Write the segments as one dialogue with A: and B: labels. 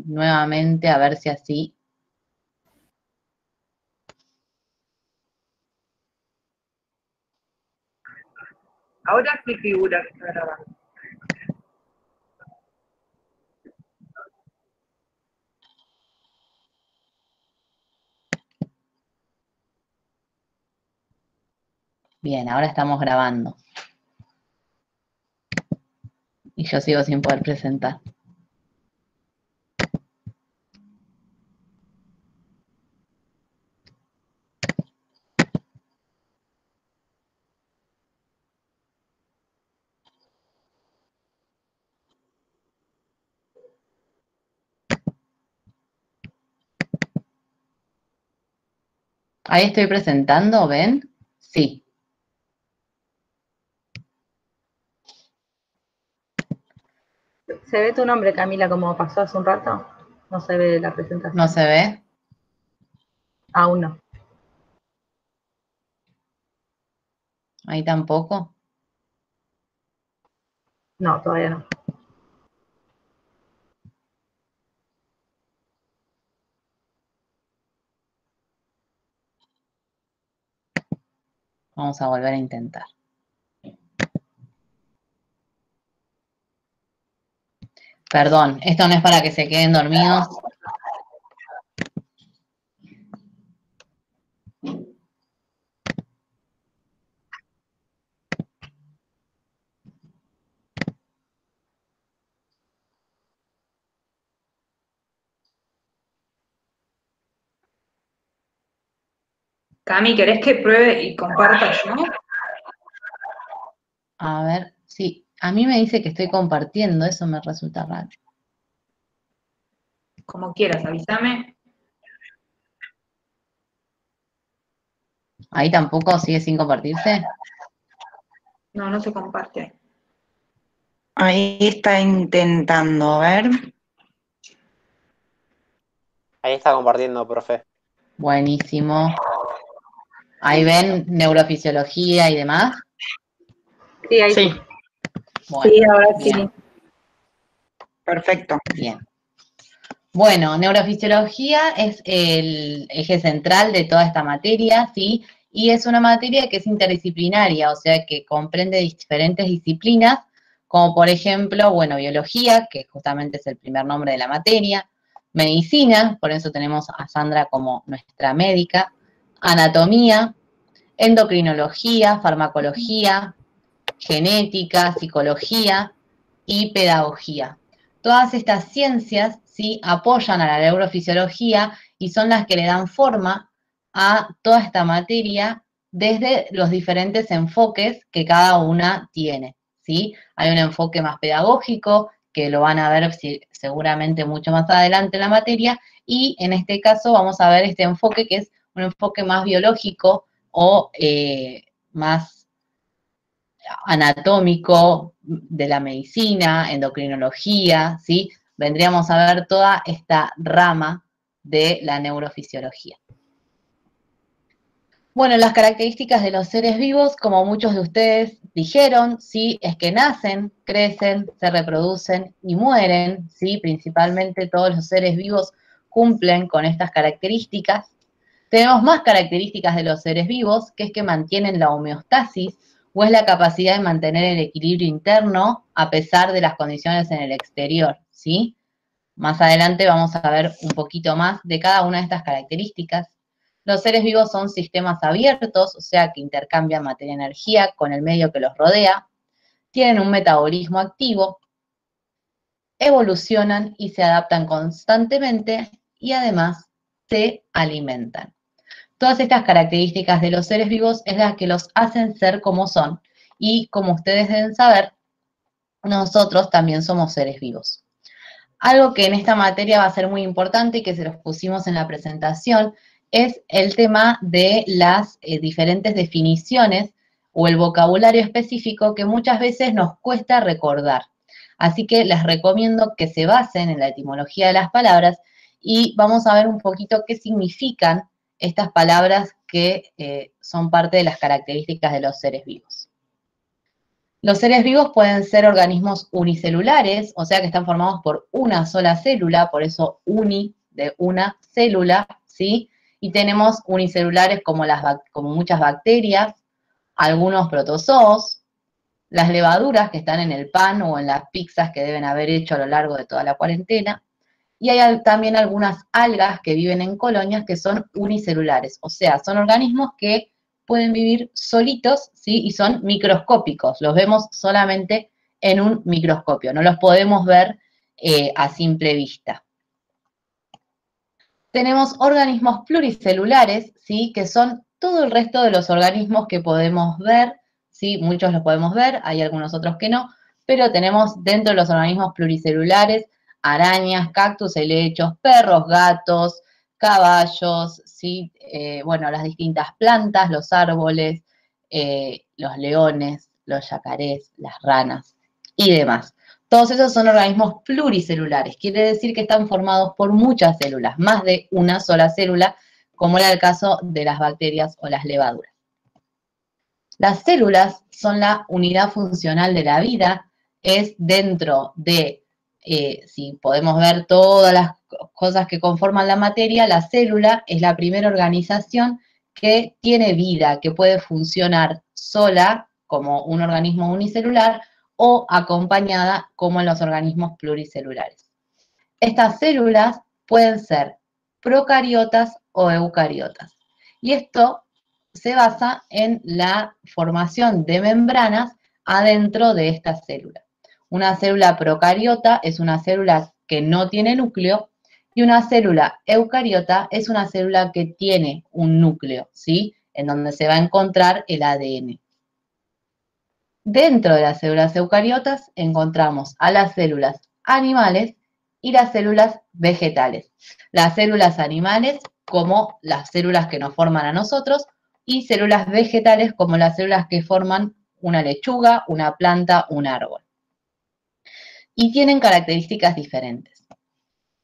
A: nuevamente, a ver si así.
B: Ahora sí figura que está grabando.
A: Bien, ahora estamos grabando. Y yo sigo sin poder presentar. Ahí estoy presentando, ¿ven? Sí.
C: ¿Se ve tu nombre, Camila, como pasó hace un rato? No se ve la presentación.
A: ¿No se ve?
C: Aún no.
A: Ahí tampoco.
C: No, todavía no.
A: Vamos a volver a intentar. Perdón, esto no es para que se queden dormidos.
D: Cami, ¿querés que pruebe y comparta yo?
A: A ver, sí. A mí me dice que estoy compartiendo, eso me resulta raro.
D: Como quieras, avísame.
A: Ahí tampoco sigue sin compartirse.
D: No, no se comparte.
E: Ahí está intentando, a ver.
F: Ahí está compartiendo, profe.
A: Buenísimo. Ahí ven neurofisiología y demás.
C: Sí, ahí sí.
A: Bueno,
C: Sí, ahora
A: bien.
C: sí.
E: Perfecto.
A: Bien. Bueno, neurofisiología es el eje central de toda esta materia, ¿sí? Y es una materia que es interdisciplinaria, o sea, que comprende diferentes disciplinas, como por ejemplo, bueno, biología, que justamente es el primer nombre de la materia, medicina, por eso tenemos a Sandra como nuestra médica, anatomía, endocrinología, farmacología, genética, psicología y pedagogía. Todas estas ciencias, ¿sí?, apoyan a la neurofisiología y son las que le dan forma a toda esta materia desde los diferentes enfoques que cada una tiene, ¿sí? Hay un enfoque más pedagógico, que lo van a ver seguramente mucho más adelante en la materia, y en este caso vamos a ver este enfoque que es un enfoque más biológico o más anatómico de la medicina, endocrinología, ¿sí? Vendríamos a ver toda esta rama de la neurofisiología. Bueno, las características de los seres vivos, como muchos de ustedes dijeron, ¿sí?, es que nacen, crecen, se reproducen y mueren, ¿sí? Principalmente todos los seres vivos cumplen con estas características. Tenemos más características de los seres vivos, que es que mantienen la homeostasis, o es la capacidad de mantener el equilibrio interno a pesar de las condiciones en el exterior, ¿sí? Más adelante vamos a ver un poquito más de cada una de estas características. Los seres vivos son sistemas abiertos, o sea que intercambian materia-energía con el medio que los rodea, tienen un metabolismo activo, evolucionan y se adaptan constantemente y además se alimentan. Todas estas características de los seres vivos es las que los hacen ser como son. Y como ustedes deben saber, nosotros también somos seres vivos. Algo que en esta materia va a ser muy importante y que se los pusimos en la presentación es el tema de las diferentes definiciones o el vocabulario específico que muchas veces nos cuesta recordar. Así que les recomiendo que se basen en la etimología de las palabras y vamos a ver un poquito qué significan estas palabras que son parte de las características de los seres vivos. Los seres vivos pueden ser organismos unicelulares, o sea que están formados por una sola célula, por eso uni de una célula, ¿sí? Y tenemos unicelulares como muchas bacterias, algunos protozoos, las levaduras que están en el pan o en las pizzas que deben haber hecho a lo largo de toda la cuarentena, y hay también algunas algas que viven en colonias que son unicelulares, o sea, son organismos que pueden vivir solitos, ¿sí? Y son microscópicos, los vemos solamente en un microscopio, no los podemos ver a simple vista. Tenemos organismos pluricelulares, ¿sí? Que son todo el resto de los organismos que podemos ver, ¿sí? Muchos los podemos ver, hay algunos otros que no, pero tenemos dentro de los organismos pluricelulares arañas, cactus, helechos, perros, gatos, caballos, ¿sí? Bueno, las distintas plantas, los árboles, los leones, los yacarés, las ranas y demás. Todos esos son organismos pluricelulares, quiere decir que están formados por muchas células, más de una sola célula, como era el caso de las bacterias o las levaduras. Las células son la unidad funcional de la vida, es dentro de, si podemos ver todas las cosas que conforman la materia, la célula es la primera organización que tiene vida, que puede funcionar sola como un organismo unicelular o acompañada como en los organismos pluricelulares. Estas células pueden ser procariotas o eucariotas. Y esto se basa en la formación de membranas adentro de esta célula. Una célula procariota es una célula que no tiene núcleo y una célula eucariota es una célula que tiene un núcleo, ¿sí? En donde se va a encontrar el ADN. Dentro de las células eucariotas encontramos a las células animales y las células vegetales. Las células animales como las células que nos forman a nosotros y células vegetales como las células que forman una lechuga, una planta, un árbol. Y tienen características diferentes.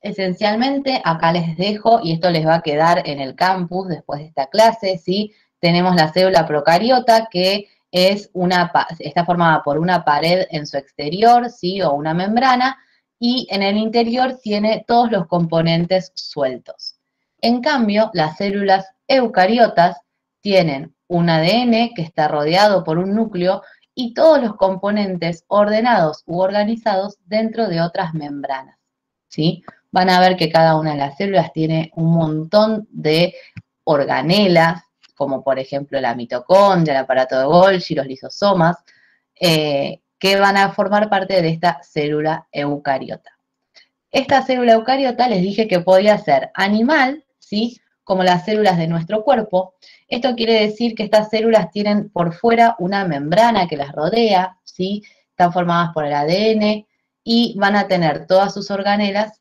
A: Esencialmente, acá les dejo, y esto les va a quedar en el campus después de esta clase, ¿sí? Tenemos la célula procariota, que está formada por una pared en su exterior, ¿sí? O una membrana, y en el interior tiene todos los componentes sueltos. En cambio, las células eucariotas tienen un ADN que está rodeado por un núcleo y todos los componentes ordenados u organizados dentro de otras membranas, ¿sí? Van a ver que cada una de las células tiene un montón de organelas, como por ejemplo la mitocondria, el aparato de Golgi, los lisosomas, que van a formar parte de esta célula eucariota. Esta célula eucariota les dije que podía ser animal, ¿sí? Como las células de nuestro cuerpo. Esto quiere decir que estas células tienen por fuera una membrana que las rodea, ¿sí? Están formadas por el ADN y van a tener todas sus organelas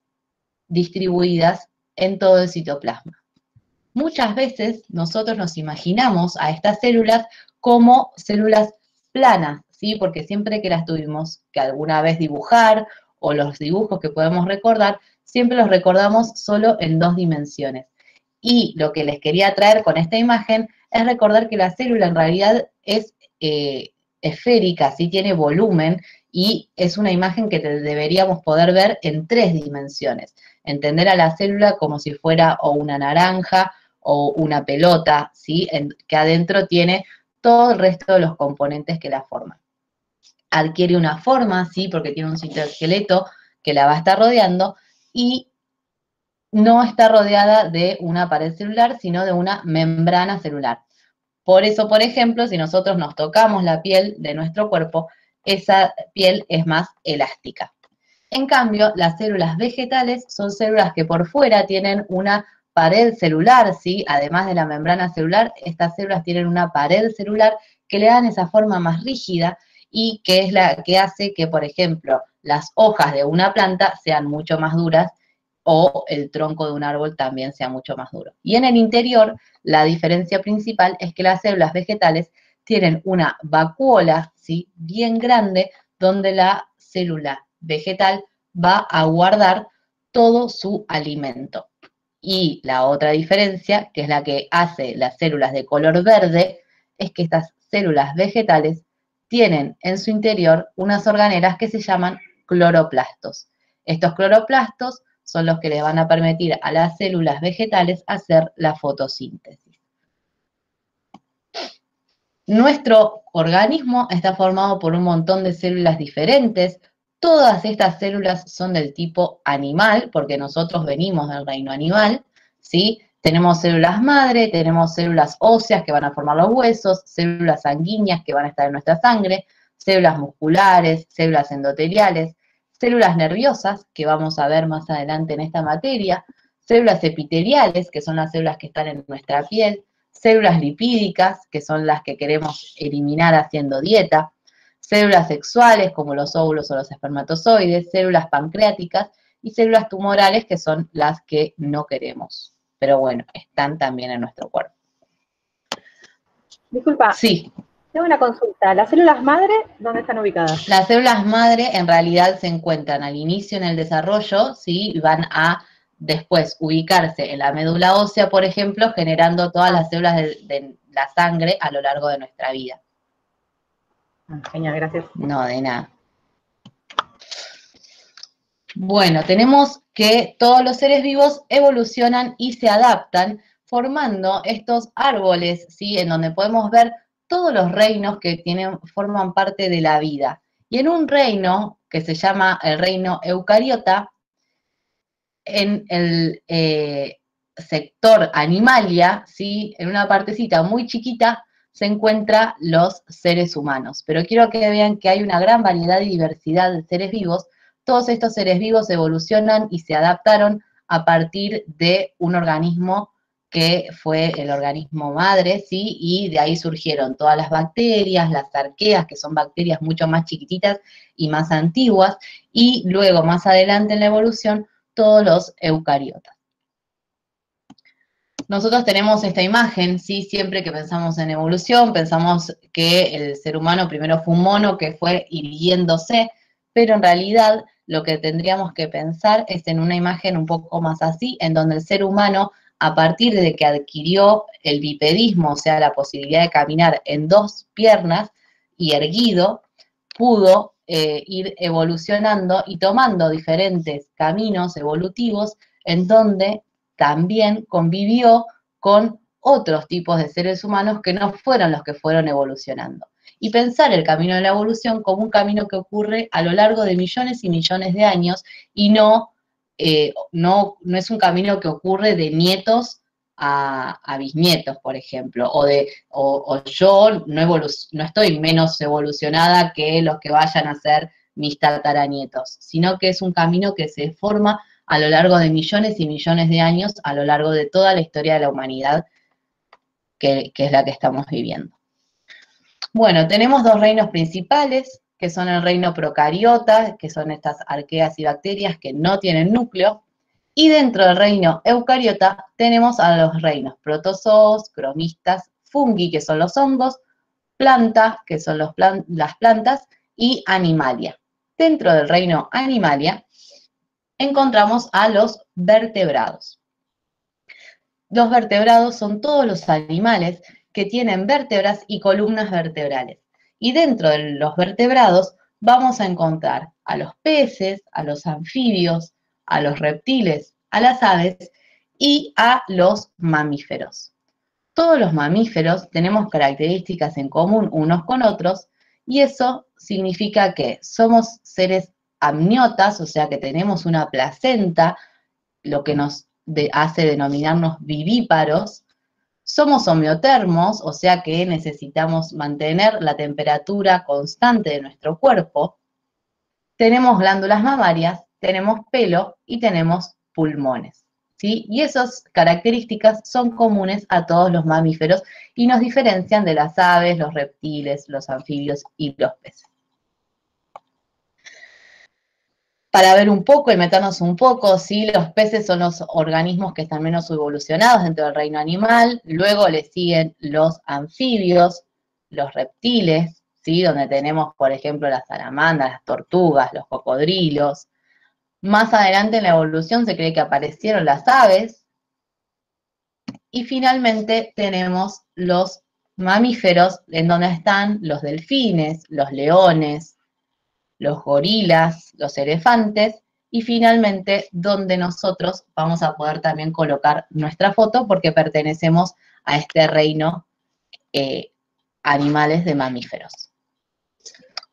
A: distribuidas en todo el citoplasma. Muchas veces nosotros nos imaginamos a estas células como células planas, ¿sí? Porque siempre que las tuvimos que alguna vez dibujar o los dibujos que podemos recordar, siempre los recordamos solo en 2 dimensiones. Y lo que les quería traer con esta imagen es recordar que la célula en realidad es esférica, ¿sí? Tiene volumen y es una imagen que deberíamos poder ver en 3 dimensiones. Entender a la célula como si fuera o una naranja o una pelota, ¿sí? Que adentro tiene todo el resto de los componentes que la forman. Adquiere una forma, ¿sí? Porque tiene un citoesqueleto que la va a estar rodeando y no está rodeada de una pared celular, sino de una membrana celular. Por eso, por ejemplo, si nosotros nos tocamos la piel de nuestro cuerpo, esa piel es más elástica. En cambio, las células vegetales son células que por fuera tienen una pared celular, ¿sí? Además de la membrana celular, estas células tienen una pared celular que le dan esa forma más rígida y que es la que hace que, por ejemplo, las hojas de una planta sean mucho más duras o el tronco de un árbol también sea mucho más duro. Y en el interior, la diferencia principal es que las células vegetales tienen una vacuola, ¿sí? Bien grande, donde la célula vegetal va a guardar todo su alimento. Y la otra diferencia, que es la que hace las células de color verde, es que estas células vegetales tienen en su interior unas organelas que se llaman cloroplastos. Estos cloroplastos son los que les van a permitir a las células vegetales hacer la fotosíntesis. Nuestro organismo está formado por un montón de células diferentes. Todas estas células son del tipo animal, porque nosotros venimos del reino animal, ¿sí? Tenemos células madre, tenemos células óseas que van a formar los huesos, células sanguíneas que van a estar en nuestra sangre, células musculares, células endoteliales, células nerviosas, que vamos a ver más adelante en esta materia, células epiteliales, que son las células que están en nuestra piel, células lipídicas, que son las que queremos eliminar haciendo dieta, células sexuales, como los óvulos o los espermatozoides, células pancreáticas y células tumorales, que son las que no queremos. Pero bueno, están también en nuestro cuerpo.
C: Disculpa.
A: Sí.
C: Tengo una consulta. ¿Las células madre dónde están ubicadas?
A: Las células madre en realidad se encuentran al inicio en el desarrollo, ¿sí? Y van a después ubicarse en la médula ósea, por ejemplo, generando todas las células de la sangre a lo largo de nuestra vida.
C: Genial, gracias.
A: No, de nada. Bueno, tenemos que todos los seres vivos evolucionan y se adaptan formando estos árboles, ¿sí? En donde podemos ver todos los reinos que forman parte de la vida. Y en un reino que se llama el reino eucariota, en el sector animalia, ¿sí? En una partecita muy chiquita se encuentran los seres humanos. Pero quiero que vean que hay una gran variedad y diversidad de seres vivos. Todos estos seres vivos evolucionan y se adaptaron a partir de un organismo que fue el organismo madre, ¿sí? Y de ahí surgieron todas las bacterias, las arqueas, que son bacterias mucho más chiquititas y más antiguas, y luego, más adelante en la evolución, todos los eucariotas. Nosotros tenemos esta imagen, ¿sí? Siempre que pensamos en evolución, pensamos que el ser humano primero fue un mono que fue irguiéndose, pero en realidad lo que tendríamos que pensar es en una imagen un poco más así, en donde el ser humano, a partir de que adquirió el bipedismo, o sea, la posibilidad de caminar en dos piernas y erguido, pudo ir evolucionando y tomando diferentes caminos evolutivos en donde también convivió con otros tipos de seres humanos que no fueron los que fueron evolucionando. Y pensar el camino de la evolución como un camino que ocurre a lo largo de millones y millones de años y no es un camino que ocurre de nietos a bisnietos, por ejemplo, o yo no estoy menos evolucionada que los que vayan a ser mis tataranietos, sino que es un camino que se forma a lo largo de millones y millones de años, a lo largo de toda la historia de la humanidad, que es la que estamos viviendo. Bueno, tenemos dos reinos principales, que son el reino procariota, que son estas arqueas y bacterias que no tienen núcleo, y dentro del reino eucariota tenemos a los reinos protozoos, cromistas, fungi, que son los hongos, plantas, que son las plantas, y animalia. Dentro del reino animalia encontramos a los vertebrados. Los vertebrados son todos los animales que tienen vértebras y columnas vertebrales. Y dentro de los vertebrados vamos a encontrar a los peces, a los anfibios, a los reptiles, a las aves y a los mamíferos. Todos los mamíferos tenemos características en común unos con otros y eso significa que somos seres amniotas, o sea que tenemos una placenta, lo que nos hace denominarnos vivíparos. Somos homeotermos, o sea que necesitamos mantener la temperatura constante de nuestro cuerpo. Tenemos glándulas mamarias, tenemos pelo y tenemos pulmones, ¿sí? Y esas características son comunes a todos los mamíferos y nos diferencian de las aves, los reptiles, los anfibios y los peces. Para ver un poco y meternos un poco, ¿sí? Los peces son los organismos que están menos evolucionados dentro del reino animal, luego le siguen los anfibios, los reptiles, ¿sí? Donde tenemos, por ejemplo, las salamandras, las tortugas, los cocodrilos. Más adelante en la evolución se cree que aparecieron las aves. Y finalmente tenemos los mamíferos, en donde están los delfines, los leones, los gorilas, los elefantes, y finalmente donde nosotros vamos a poder también colocar nuestra foto porque pertenecemos a este reino animales de mamíferos.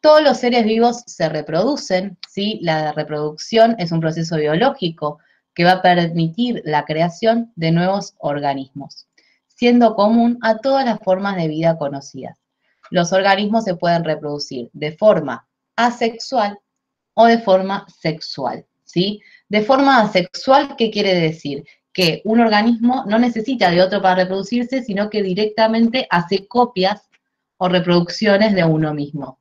A: Todos los seres vivos se reproducen, ¿sí? La reproducción es un proceso biológico que va a permitir la creación de nuevos organismos, siendo común a todas las formas de vida conocidas. Los organismos se pueden reproducir de forma asexual o de forma sexual, ¿sí? De forma asexual, ¿qué quiere decir? Que un organismo no necesita de otro para reproducirse, sino que directamente hace copias o reproducciones de uno mismo.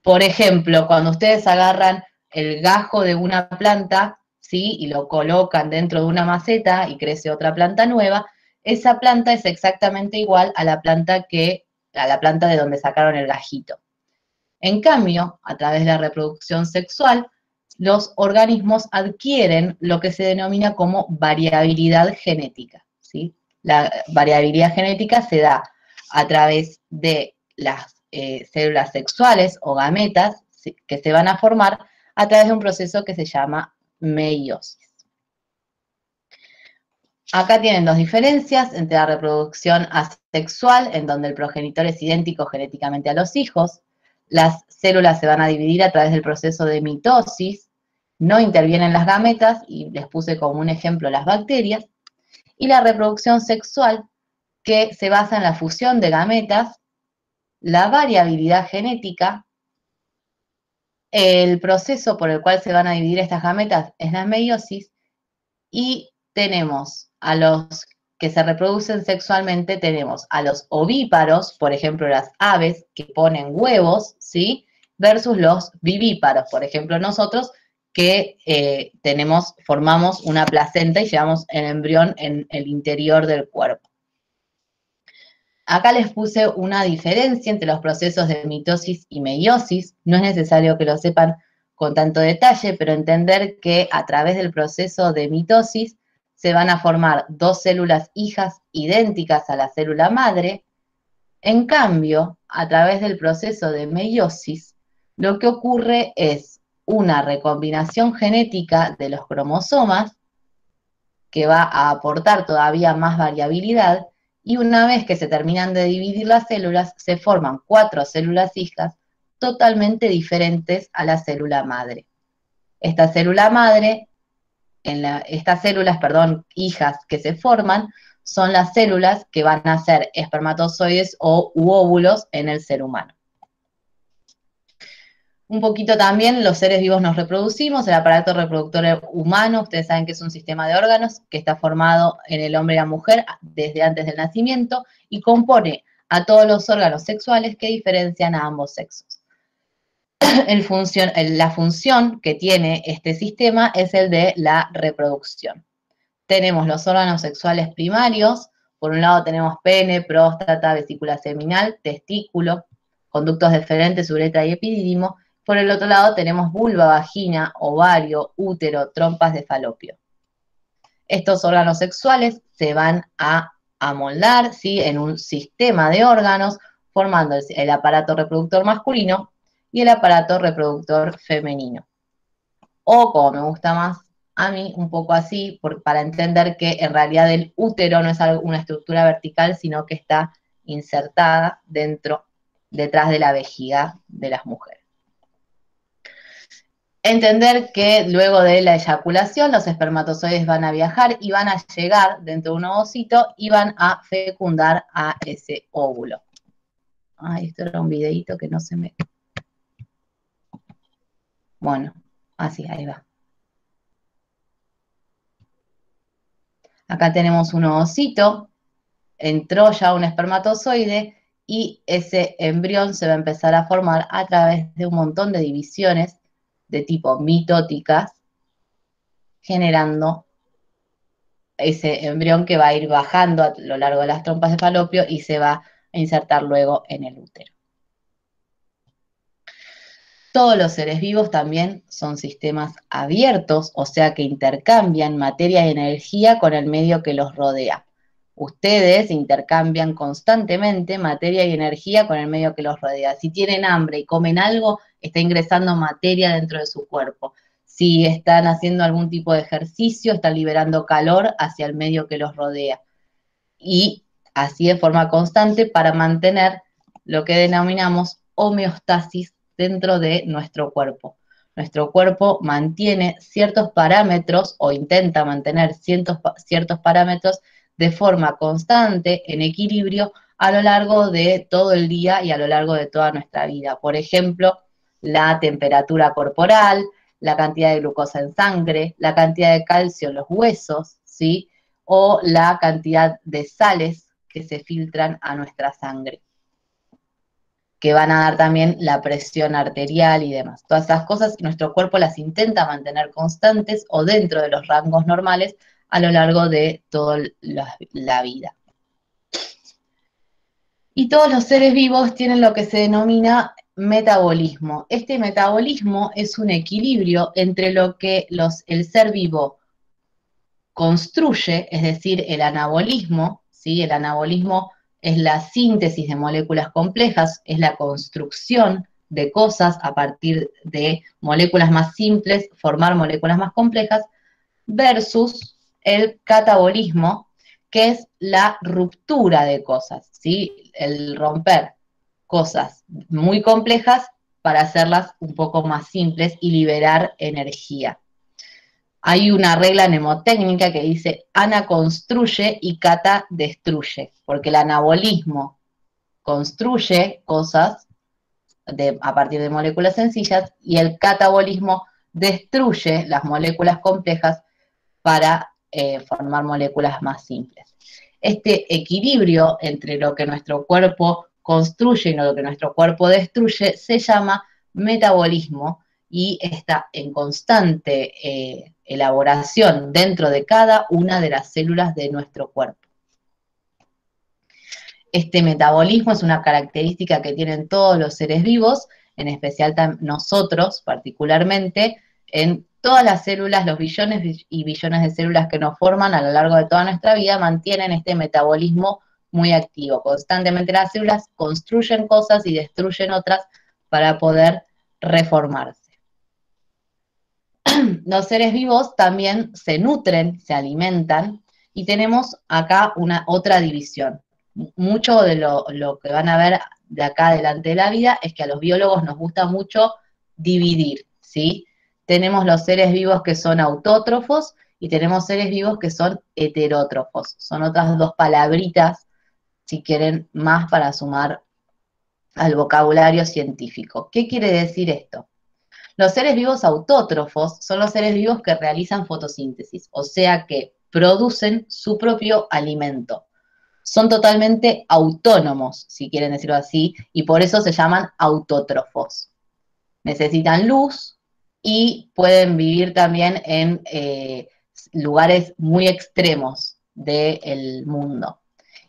A: Por ejemplo, cuando ustedes agarran el gajo de una planta, ¿sí? Y lo colocan dentro de una maceta y crece otra planta nueva, esa planta es exactamente igual a la planta de donde sacaron el gajito. En cambio, a través de la reproducción sexual, los organismos adquieren lo que se denomina como variabilidad genética, ¿sí? La variabilidad genética se da a través de las células sexuales o gametas que se van a formar a través de un proceso que se llama meiosis. Acá tienen dos diferencias entre la reproducción asexual, en donde el progenitor es idéntico genéticamente a los hijos. Las células se van a dividir a través del proceso de mitosis, no intervienen las gametas, y les puse como un ejemplo las bacterias. Y la reproducción sexual, que se basa en la fusión de gametas, la variabilidad genética, el proceso por el cual se van a dividir estas gametas es la meiosis, y tenemos a los que se reproducen sexualmente, tenemos a los ovíparos, por ejemplo, las aves que ponen huevos, ¿sí? Versus los vivíparos, por ejemplo, nosotros que formamos una placenta y llevamos el embrión en el interior del cuerpo. Acá les puse una diferencia entre los procesos de mitosis y meiosis. No es necesario que lo sepan con tanto detalle, pero entender que a través del proceso de mitosis se van a formar dos células hijas idénticas a la célula madre. En cambio, a través del proceso de meiosis, lo que ocurre es una recombinación genética de los cromosomas que va a aportar todavía más variabilidad, y una vez que se terminan de dividir las células, se forman 4 células hijas totalmente diferentes a la célula madre. Estas células, hijas que se forman, son las células que van a ser espermatozoides u óvulos en el ser humano. Un poquito también, los seres vivos nos reproducimos, el aparato reproductor humano, ustedes saben que es un sistema de órganos que está formado en el hombre y la mujer desde antes del nacimiento y compone a todos los órganos sexuales que diferencian a ambos sexos. La función que tiene este sistema es el de la reproducción. Tenemos los órganos sexuales primarios, por un lado tenemos pene, próstata, vesícula seminal, testículo, conductos deferentes, uretra y epidídimo. Por el otro lado tenemos vulva, vagina, ovario, útero, trompas de falopio. Estos órganos sexuales se van a amoldar, ¿sí?, en un sistema de órganos, formando el aparato reproductor masculino y el aparato reproductor femenino. O, como me gusta más a mí, un poco así, para entender que en realidad el útero no es una estructura vertical, sino que está insertada detrás de la vejiga de las mujeres. Entender que luego de la eyaculación los espermatozoides van a viajar y van a llegar dentro de un ovocito y van a fecundar a ese óvulo. Ay, esto era un videíto que no se me... Bueno, así, ahí va. Acá tenemos un ovocito, entró ya un espermatozoide y ese embrión se va a empezar a formar a través de un montón de divisiones de tipo mitóticas, generando ese embrión que va a ir bajando a lo largo de las trompas de falopio y se va a insertar luego en el útero. Todos los seres vivos también son sistemas abiertos, o sea que intercambian materia y energía con el medio que los rodea. Ustedes intercambian constantemente materia y energía con el medio que los rodea. Si tienen hambre y comen algo, está ingresando materia dentro de su cuerpo. Si están haciendo algún tipo de ejercicio, están liberando calor hacia el medio que los rodea. Y así de forma constante para mantener lo que denominamos homeostasis dentro de nuestro cuerpo. Nuestro cuerpo mantiene ciertos parámetros o intenta mantener ciertos parámetros de forma constante, en equilibrio, a lo largo de todo el día y a lo largo de toda nuestra vida. Por ejemplo, la temperatura corporal, la cantidad de glucosa en sangre, la cantidad de calcio en los huesos, ¿sí? O la cantidad de sales que se filtran a nuestra sangre, que van a dar también la presión arterial y demás. Todas esas cosas nuestro cuerpo las intenta mantener constantes o dentro de los rangos normales a lo largo de toda la vida. Y todos los seres vivos tienen lo que se denomina metabolismo. Este metabolismo es un equilibrio entre lo que el ser vivo construye, es decir, el anabolismo, ¿sí? El anabolismo es la síntesis de moléculas complejas, es la construcción de cosas a partir de moléculas más simples, formar moléculas más complejas, versus el catabolismo, que es la ruptura de cosas, ¿sí? El romper cosas muy complejas para hacerlas un poco más simples y liberar energía. Hay una regla mnemotécnica que dice ana construye y cata destruye, porque el anabolismo construye cosas a partir de moléculas sencillas y el catabolismo destruye las moléculas complejas para formar moléculas más simples. Este equilibrio entre lo que nuestro cuerpo construye y lo que nuestro cuerpo destruye se llama metabolismo y está en constante elaboración dentro de cada una de las células de nuestro cuerpo. Este metabolismo es una característica que tienen todos los seres vivos, en especial nosotros particularmente, en todas las células, los billones y billones de células que nos forman a lo largo de toda nuestra vida mantienen este metabolismo muy activo. Constantemente las células construyen cosas y destruyen otras para poder reformarse. Los seres vivos también se nutren, se alimentan, y tenemos acá otra división. Mucho de lo que van a ver de acá adelante de la vida es que a los biólogos nos gusta mucho dividir, ¿sí? Tenemos los seres vivos que son autótrofos y tenemos seres vivos que son heterótrofos. Son otras dos palabritas, si quieren, más para sumar al vocabulario científico. ¿Qué quiere decir esto? Los seres vivos autótrofos son los seres vivos que realizan fotosíntesis, o sea que producen su propio alimento. Son totalmente autónomos, si quieren decirlo así, y por eso se llaman autótrofos. Necesitan luz y pueden vivir también en lugares muy extremos del mundo.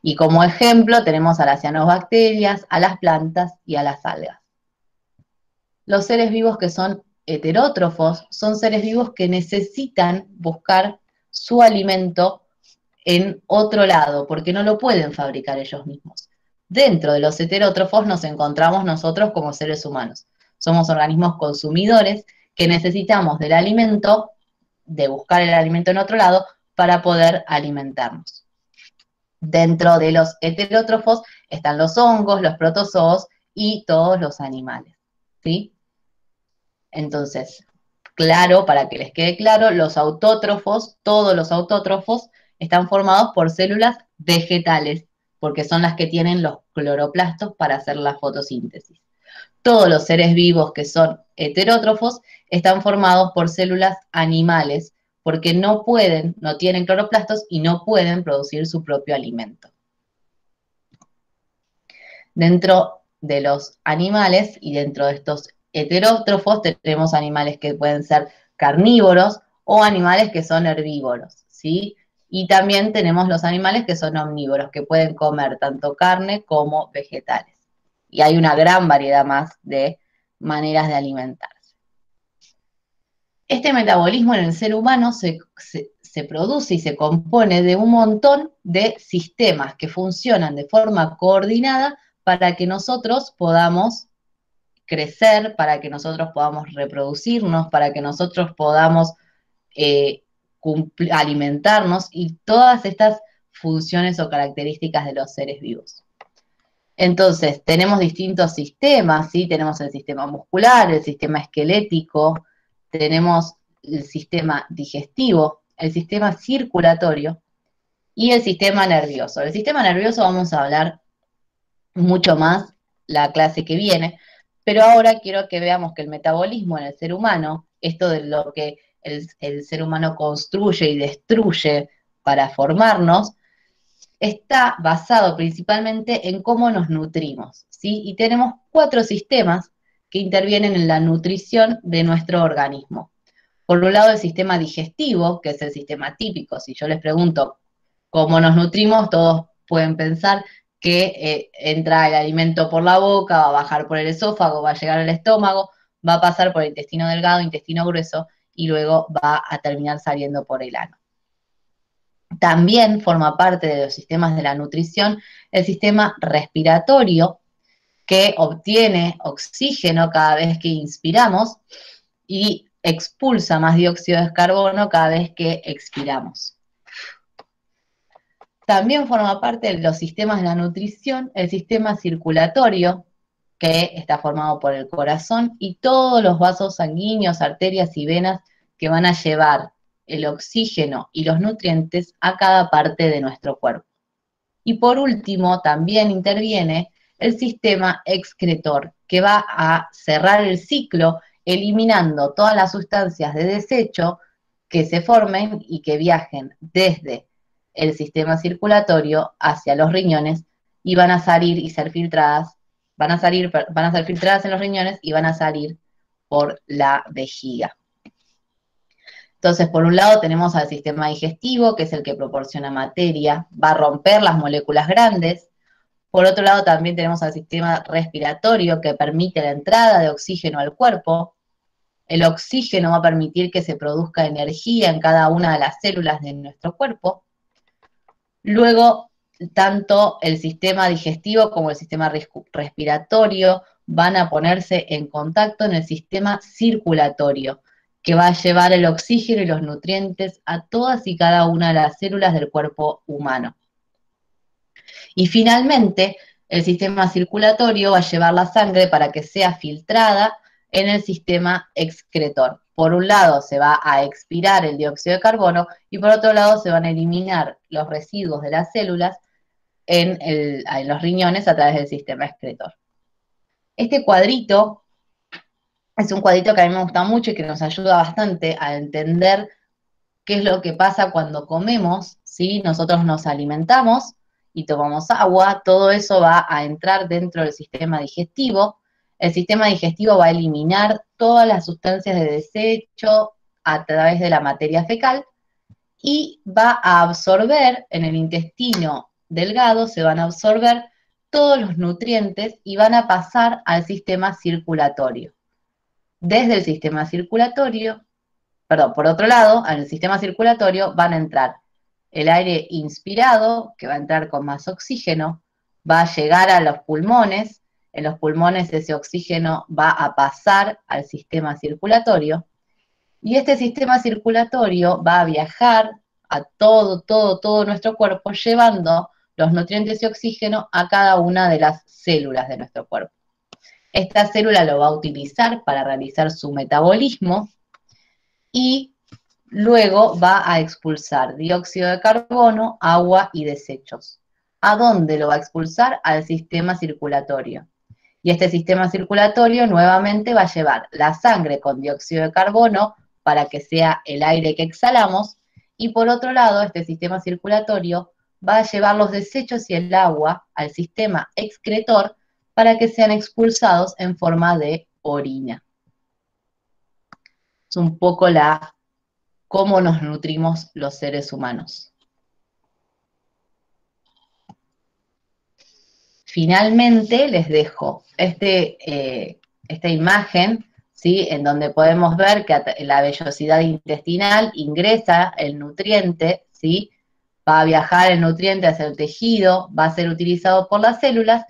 A: Y como ejemplo tenemos a las cianobacterias, a las plantas y a las algas. Los seres vivos que son heterótrofos son seres vivos que necesitan buscar su alimento en otro lado, porque no lo pueden fabricar ellos mismos. Dentro de los heterótrofos nos encontramos nosotros como seres humanos. Somos organismos consumidores que necesitamos del alimento, de buscar el alimento en otro lado, para poder alimentarnos. Dentro de los heterótrofos están los hongos, los protozoos y todos los animales, ¿sí? Entonces, claro, para que les quede claro, los autótrofos, todos los autótrofos, están formados por células vegetales, porque son las que tienen los cloroplastos para hacer la fotosíntesis. Todos los seres vivos que son heterótrofos están formados por células animales, porque no tienen cloroplastos y no pueden producir su propio alimento. Dentro de los animales y dentro de estos heterótrofos tenemos animales que pueden ser carnívoros o animales que son herbívoros, ¿sí? Y también tenemos los animales que son omnívoros, que pueden comer tanto carne como vegetales. Y hay una gran variedad más de maneras de alimentarse. Este metabolismo en el ser humano se se produce y se compone de un montón de sistemas que funcionan de forma coordinada para que nosotros podamos crecer, para que nosotros podamos reproducirnos, para que nosotros podamos alimentarnos y todas estas funciones o características de los seres vivos. Entonces, tenemos distintos sistemas, ¿sí? Tenemos el sistema muscular, el sistema esquelético, tenemos el sistema digestivo, el sistema circulatorio y el sistema nervioso. El sistema nervioso vamos a hablar mucho más la clase que viene, pero ahora quiero que veamos que el metabolismo en el ser humano, esto de lo que el ser humano construye y destruye para formarnos, está basado principalmente en cómo nos nutrimos, ¿sí? Y tenemos 4 sistemas que intervienen en la nutrición de nuestro organismo. Por un lado, el sistema digestivo, que es el sistema típico. Si yo les pregunto cómo nos nutrimos, todos pueden pensar que entra el alimento por la boca, va a bajar por el esófago, va a llegar al estómago, va a pasar por el intestino delgado, intestino grueso, y luego va a terminar saliendo por el ano. También forma parte de los sistemas de la nutrición el sistema respiratorio, que obtiene oxígeno cada vez que inspiramos y expulsa más dióxido de carbono cada vez que expiramos. También forma parte de los sistemas de la nutrición el sistema circulatorio, que está formado por el corazón y todos los vasos sanguíneos, arterias y venas que van a llevar el oxígeno y los nutrientes a cada parte de nuestro cuerpo. Y por último, también interviene el sistema excretor, que va a cerrar el ciclo eliminando todas las sustancias de desecho que se formen y que viajen desde el sistema circulatorio hacia los riñones y van a salir y ser filtradas, van a ser filtradas en los riñones y van a salir por la vejiga. Entonces, por un lado tenemos al sistema digestivo, que es el que proporciona materia, va a romper las moléculas grandes. Por otro lado, también tenemos al sistema respiratorio, que permite la entrada de oxígeno al cuerpo. El oxígeno va a permitir que se produzca energía en cada una de las células de nuestro cuerpo. Luego, tanto el sistema digestivo como el sistema respiratorio van a ponerse en contacto en el sistema circulatorio, que va a llevar el oxígeno y los nutrientes a todas y cada una de las células del cuerpo humano. Y finalmente, el sistema circulatorio va a llevar la sangre para que sea filtrada en el sistema excretor. Por un lado se va a expirar el dióxido de carbono y por otro lado se van a eliminar los residuos de las células en los riñones a través del sistema excretor. Este cuadrito es un cuadrito que a mí me gusta mucho y que nos ayuda bastante a entender qué es lo que pasa cuando comemos, ¿sí? Nosotros nos alimentamos y tomamos agua, todo eso va a entrar dentro del sistema digestivo. El sistema digestivo va a eliminar todas las sustancias de desecho a través de la materia fecal y va a absorber en el intestino delgado, se van a absorber todos los nutrientes y van a pasar al sistema circulatorio. Desde el sistema circulatorio, por otro lado, en el sistema circulatorio van a entrar el aire inspirado, que va a entrar con más oxígeno, va a llegar a los pulmones, en los pulmones ese oxígeno va a pasar al sistema circulatorio, y este sistema circulatorio va a viajar a todo nuestro cuerpo, llevando los nutrientes y oxígeno a cada una de las células de nuestro cuerpo. Esta célula lo va a utilizar para realizar su metabolismo y luego va a expulsar dióxido de carbono, agua y desechos. ¿A dónde lo va a expulsar? Al sistema circulatorio. Y este sistema circulatorio nuevamente va a llevar la sangre con dióxido de carbono para que sea el aire que exhalamos, y por otro lado, este sistema circulatorio va a llevar los desechos y el agua al sistema excretor para que sean expulsados en forma de orina. Es un poco cómo nos nutrimos los seres humanos. Finalmente les dejo esta imagen, ¿sí? En donde podemos ver que la vellosidad intestinal ingresa el nutriente, ¿sí? Va a viajar el nutriente hacia el tejido, va a ser utilizado por las células,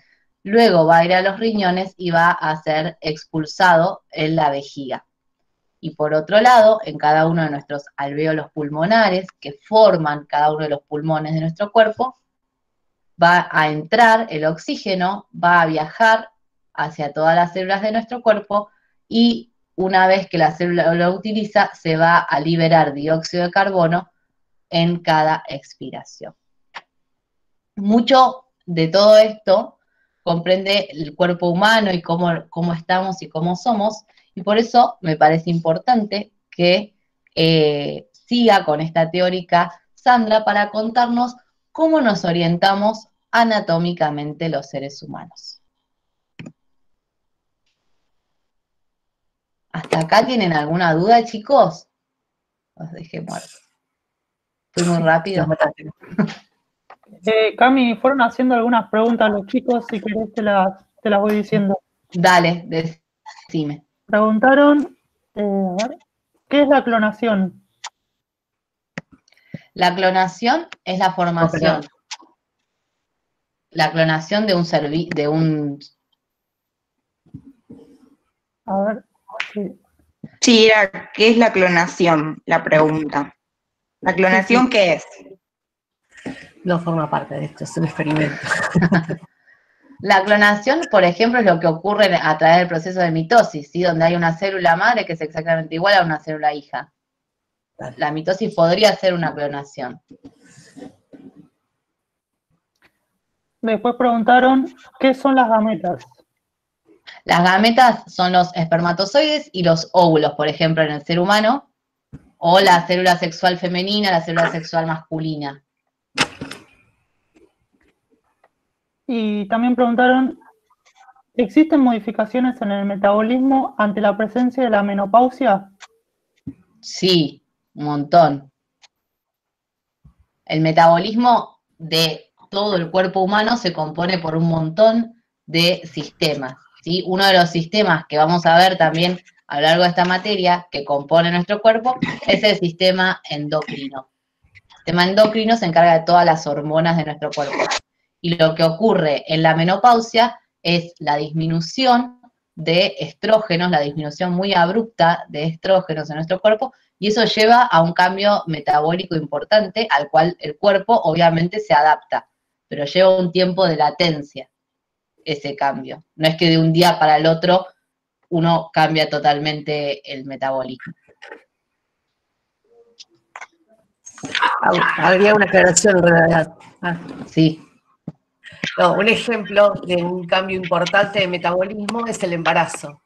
A: luego va a ir a los riñones y va a ser expulsado en la vejiga. Y por otro lado, en cada uno de nuestros alvéolos pulmonares, que forman cada uno de los pulmones de nuestro cuerpo, va a entrar el oxígeno, va a viajar hacia todas las células de nuestro cuerpo y una vez que la célula lo utiliza, se va a liberar dióxido de carbono en cada expiración. Mucho de todo esto comprende el cuerpo humano y cómo estamos y cómo somos, y por eso me parece importante que siga con esta teórica Sandra para contarnos cómo nos orientamos anatómicamente los seres humanos. ¿Hasta acá tienen alguna duda, chicos? Los dejé muertos. Fui muy rápido.
G: Cami, fueron haciendo algunas preguntas los chicos, si querés te las voy diciendo.
A: Dale, decime.
G: Preguntaron, a ver, ¿qué es la clonación?
A: La clonación es la formación. La clonación de un
G: A ver, sí.
E: Sí, era, ¿qué es la clonación? La pregunta. ¿La clonación qué es?
H: No forma parte de esto, es un experimento.
A: La clonación, por ejemplo, es lo que ocurre a través del proceso de mitosis, ¿sí? Donde hay una célula madre que es exactamente igual a una célula hija. La mitosis podría ser una clonación.
G: Después preguntaron, ¿qué son las gametas?
A: Las gametas son los espermatozoides y los óvulos, por ejemplo, en el ser humano, o la célula sexual femenina, la célula sexual masculina.
G: Y también preguntaron, ¿existen modificaciones en el metabolismo ante la presencia de la menopausia?
A: Sí, un montón. El metabolismo de todo el cuerpo humano se compone por un montón de sistemas, ¿sí? Uno de los sistemas que vamos a ver también a lo largo de esta materia que compone nuestro cuerpo es el sistema endocrino. El sistema endocrino se encarga de todas las hormonas de nuestro cuerpo. Y lo que ocurre en la menopausia es la disminución de estrógenos, la disminución muy abrupta de estrógenos en nuestro cuerpo, y eso lleva a un cambio metabólico importante al cual el cuerpo obviamente se adapta, pero lleva un tiempo de latencia ese cambio. No es que de un día para el otro uno cambia totalmente el metabolismo.
H: Habría una aclaración en realidad.
A: Sí.
H: No, un ejemplo de un cambio importante de metabolismo es el embarazo,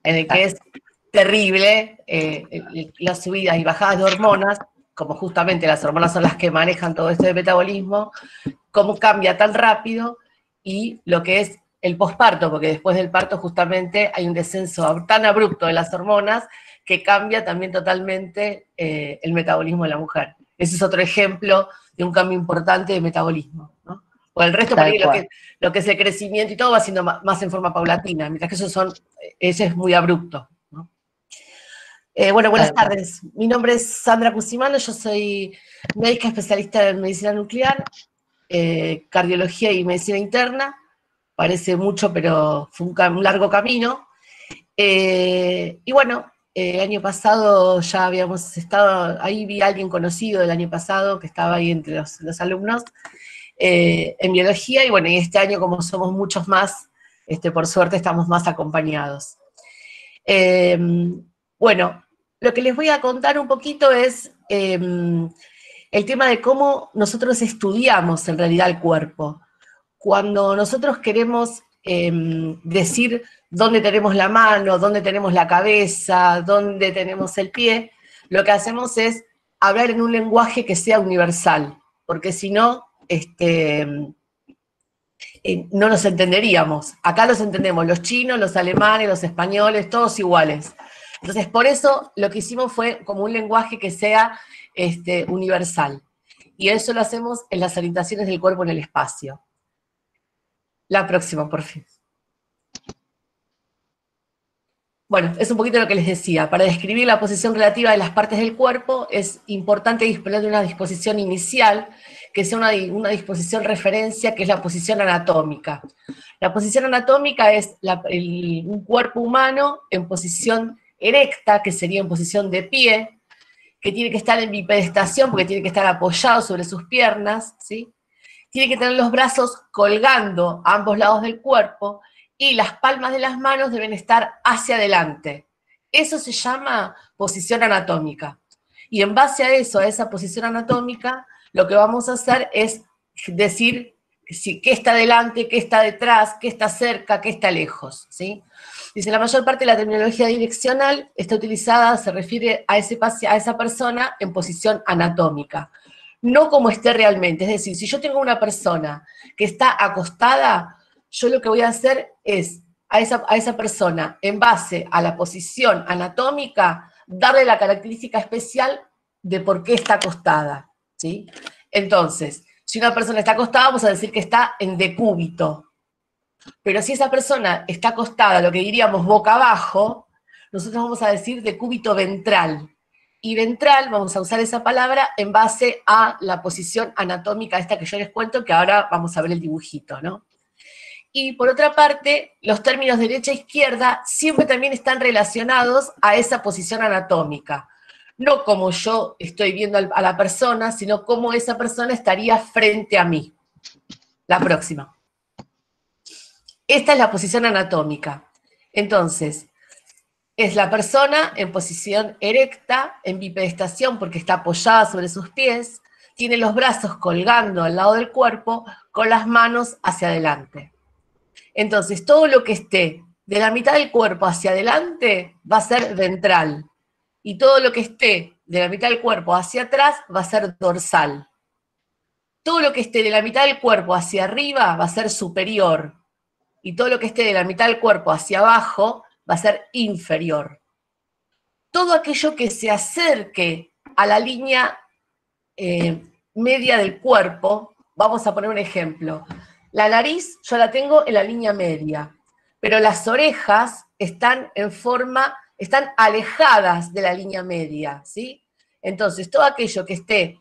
H: en el que es terrible las subidas y bajadas de hormonas, como justamente las hormonas son las que manejan todo esto de metabolismo, cómo cambia tan rápido, y lo que es el posparto, porque después del parto justamente hay un descenso tan abrupto de las hormonas que cambia también totalmente el metabolismo de la mujer. Ese es otro ejemplo de un cambio importante de metabolismo, ¿no? O el resto, por ahí, lo que es el crecimiento y todo va siendo más en forma paulatina, mientras que ese es muy abrupto, ¿no? Bueno, buenas tardes. Mi nombre es Sandra Cusimano, yo soy médica especialista en medicina nuclear, cardiología y medicina interna. Parece mucho, pero fue un largo camino. Y bueno, el año pasado ya habíamos estado, ahí vi a alguien conocido del año pasado que estaba ahí entre los alumnos, en biología, y bueno, y este año como somos muchos más, por suerte estamos más acompañados. Bueno, lo que les voy a contar un poquito es el tema de cómo nosotros estudiamos en realidad el cuerpo. Cuando nosotros queremos decir dónde tenemos la mano, dónde tenemos la cabeza, dónde tenemos el pie, lo que hacemos es hablar en un lenguaje que sea universal, porque si no, no nos entenderíamos. Acá los entendemos los chinos, los alemanes, los españoles, todos iguales. Entonces, por eso lo que hicimos fue como un lenguaje que sea universal. Y eso lo hacemos en las orientaciones del cuerpo en el espacio. La próxima, por fin. Bueno, es un poquito lo que les decía. Para describir la posición relativa de las partes del cuerpo es importante disponer de una disposición inicial, que sea una disposición referencia, que es la posición anatómica. La posición anatómica es un cuerpo humano en posición erecta, que sería en posición de pie, que tiene que estar en bipedestación, porque tiene que estar apoyado sobre sus piernas, ¿sí? Tiene que tener los brazos colgando a ambos lados del cuerpo, y las palmas de las manos deben estar hacia adelante. Eso se llama posición anatómica. Y en base a eso, a esa posición anatómica, lo que vamos a hacer es decir qué está adelante, qué está detrás, qué está cerca, qué está lejos, ¿sí? Dice, la mayor parte de la terminología direccional está utilizada, se refiere a esa persona en posición anatómica, no como esté realmente. Es decir, si yo tengo una persona que está acostada, yo lo que voy a hacer es a esa persona, en base a la posición anatómica, darle la característica especial de por qué está acostada, ¿sí? Entonces, si una persona está acostada, vamos a decir que está en decúbito. Pero si esa persona está acostada, lo que diríamos boca abajo, nosotros vamos a decir decúbito ventral. Y ventral, vamos a usar esa palabra en base a la posición anatómica esta que yo les cuento, que ahora vamos a ver el dibujito, ¿no? Y por otra parte, los términos derecha e izquierda siempre también están relacionados a esa posición anatómica. No como yo estoy viendo a la persona, sino cómo esa persona estaría frente a mí. La próxima. Esta es la posición anatómica. Entonces, es la persona en posición erecta, en bipedestación porque está apoyada sobre sus pies, tiene los brazos colgando al lado del cuerpo, con las manos hacia adelante. Entonces, todo lo que esté de la mitad del cuerpo hacia adelante va a ser ventral. Y todo lo que esté de la mitad del cuerpo hacia atrás va a ser dorsal. Todo lo que esté de la mitad del cuerpo hacia arriba va a ser superior. Y todo lo que esté de la mitad del cuerpo hacia abajo va a ser inferior. Todo aquello que se acerque a la línea media del cuerpo, vamos a poner un ejemplo. La nariz yo la tengo en la línea media, pero las orejas están alejadas de la línea media, ¿sí? Entonces, todo aquello que esté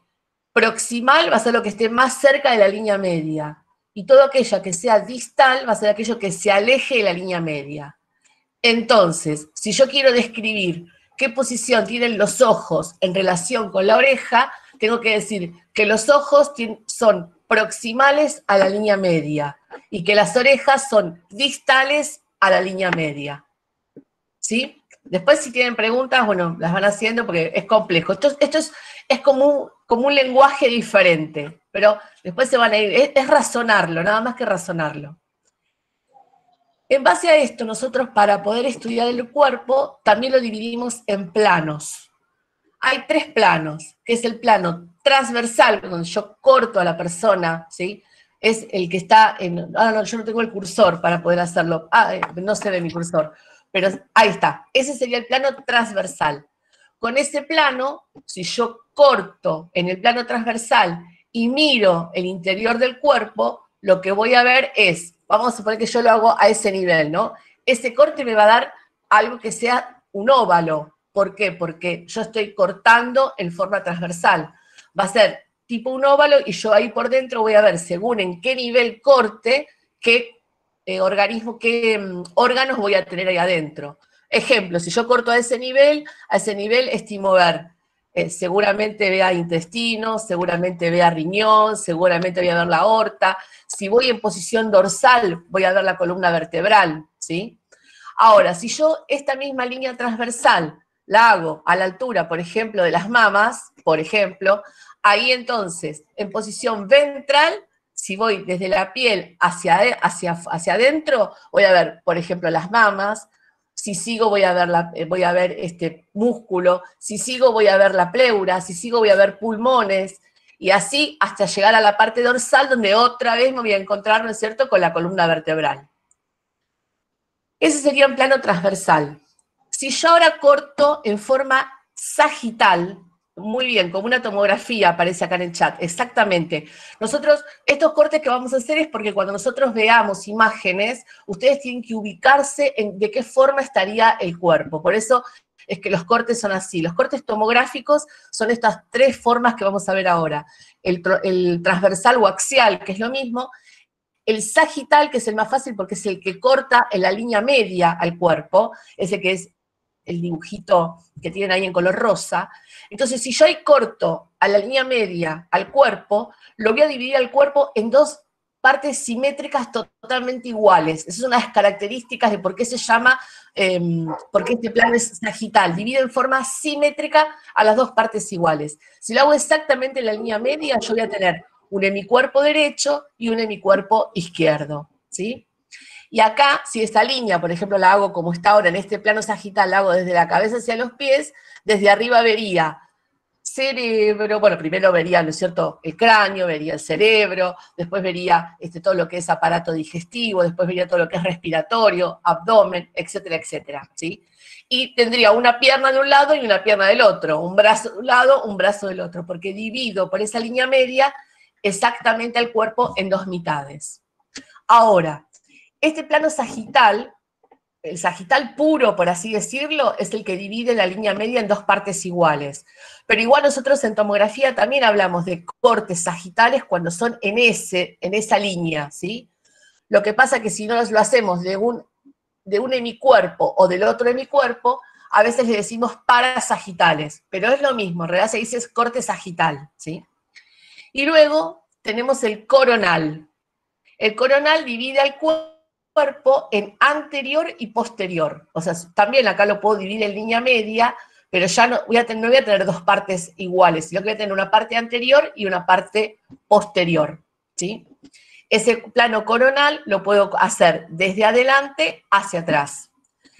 H: proximal va a ser lo que esté más cerca de la línea media, y todo aquello que sea distal va a ser aquello que se aleje de la línea media. Entonces, si yo quiero describir qué posición tienen los ojos en relación con la oreja, tengo que decir que los ojos son proximales a la línea media y que las orejas son distales a la línea media. ¿Sí? Después, si tienen preguntas, bueno, las van haciendo porque es complejo. Esto es como un lenguaje diferente, pero después se van a ir. Es razonarlo, nada más que razonarlo. En base a esto, nosotros para poder estudiar el cuerpo, también lo dividimos en planos. Hay 3 planos, que es el plano transversal, donde yo corto a la persona, ¿sí? Es el que está en... Ah, no, yo no tengo el cursor para poder hacerlo. No se ve mi cursor, pero ahí está. Ese sería el plano transversal. Con ese plano, si yo corto en el plano transversal y miro el interior del cuerpo, lo que voy a ver es, vamos a suponer que yo lo hago a ese nivel, ¿no? Ese corte me va a dar algo que sea un óvalo. ¿Por qué? Porque yo estoy cortando en forma transversal. Va a ser tipo un óvalo y yo ahí por dentro voy a ver, según en qué nivel corte, qué órganos voy a tener ahí adentro. Ejemplo, si yo corto a ese nivel estimo ver, seguramente vea intestino, seguramente vea riñón, seguramente voy a ver la aorta. Si voy en posición dorsal, voy a ver la columna vertebral, ¿sí? Ahora, si yo esta misma línea transversal la hago a la altura, por ejemplo, de las mamas, por ejemplo, ahí entonces, en posición ventral, si voy desde la piel hacia adentro, voy a ver, por ejemplo, las mamas. Si sigo voy a ver este músculo, si sigo voy a ver la pleura, si sigo voy a ver pulmones, y así hasta llegar a la parte dorsal, donde otra vez me voy a encontrar, ¿no es cierto?, con la columna vertebral. Ese sería un plano transversal. Si yo ahora corto en forma sagital, Muy bien, como una tomografía aparece acá en el chat, exactamente. Nosotros, estos cortes que vamos a hacer es porque cuando nosotros veamos imágenes, ustedes tienen que ubicarse en de qué forma estaría el cuerpo. Por eso es que los cortes son así. Los cortes tomográficos son estas tres formas que vamos a ver ahora. El transversal o axial, que es lo mismo. El sagital, que es el más fácil porque es el que corta en la línea media al cuerpo, ese que es el dibujito que tienen ahí en color rosa. Entonces, si yo ahí corto a la línea media al cuerpo, lo voy a dividir al cuerpo en dos partes simétricas totalmente iguales. Esas son las características de por qué se llama, porque este plano es sagital. Divide en forma simétrica a las dos partes iguales. Si lo hago exactamente en la línea media, yo voy a tener un hemicuerpo derecho y un hemicuerpo izquierdo, ¿sí? Y acá, si esta línea, por ejemplo, la hago como está ahora en este plano sagital, la hago desde la cabeza hacia los pies, desde arriba vería cerebro, bueno, primero vería, ¿no es cierto?, el cráneo, vería el cerebro, después vería todo lo que es aparato digestivo, después vería todo lo que es respiratorio, abdomen, etcétera, etcétera, ¿sí? Y tendría una pierna de un lado y una pierna del otro, un brazo de un lado, un brazo del otro, porque divido por esa línea media exactamente al cuerpo en dos mitades. Ahora, este plano sagital, el sagital puro, por así decirlo, es el que divide la línea media en dos partes iguales. Pero igual nosotros en tomografía también hablamos de cortes sagitales cuando son en esa línea, ¿sí? Lo que pasa es que si no lo hacemos de un hemicuerpo o del otro hemicuerpo, a veces le decimos parasagitales, pero es lo mismo, en realidad se dice es corte sagital, ¿sí? Y luego tenemos el coronal. El coronal divide al cuerpo en anterior y posterior. O sea, también acá lo puedo dividir en línea media, pero ya no voy a tener dos partes iguales, sino que voy a tener una parte anterior y una parte posterior, ¿sí? Ese plano coronal lo puedo hacer desde adelante hacia atrás.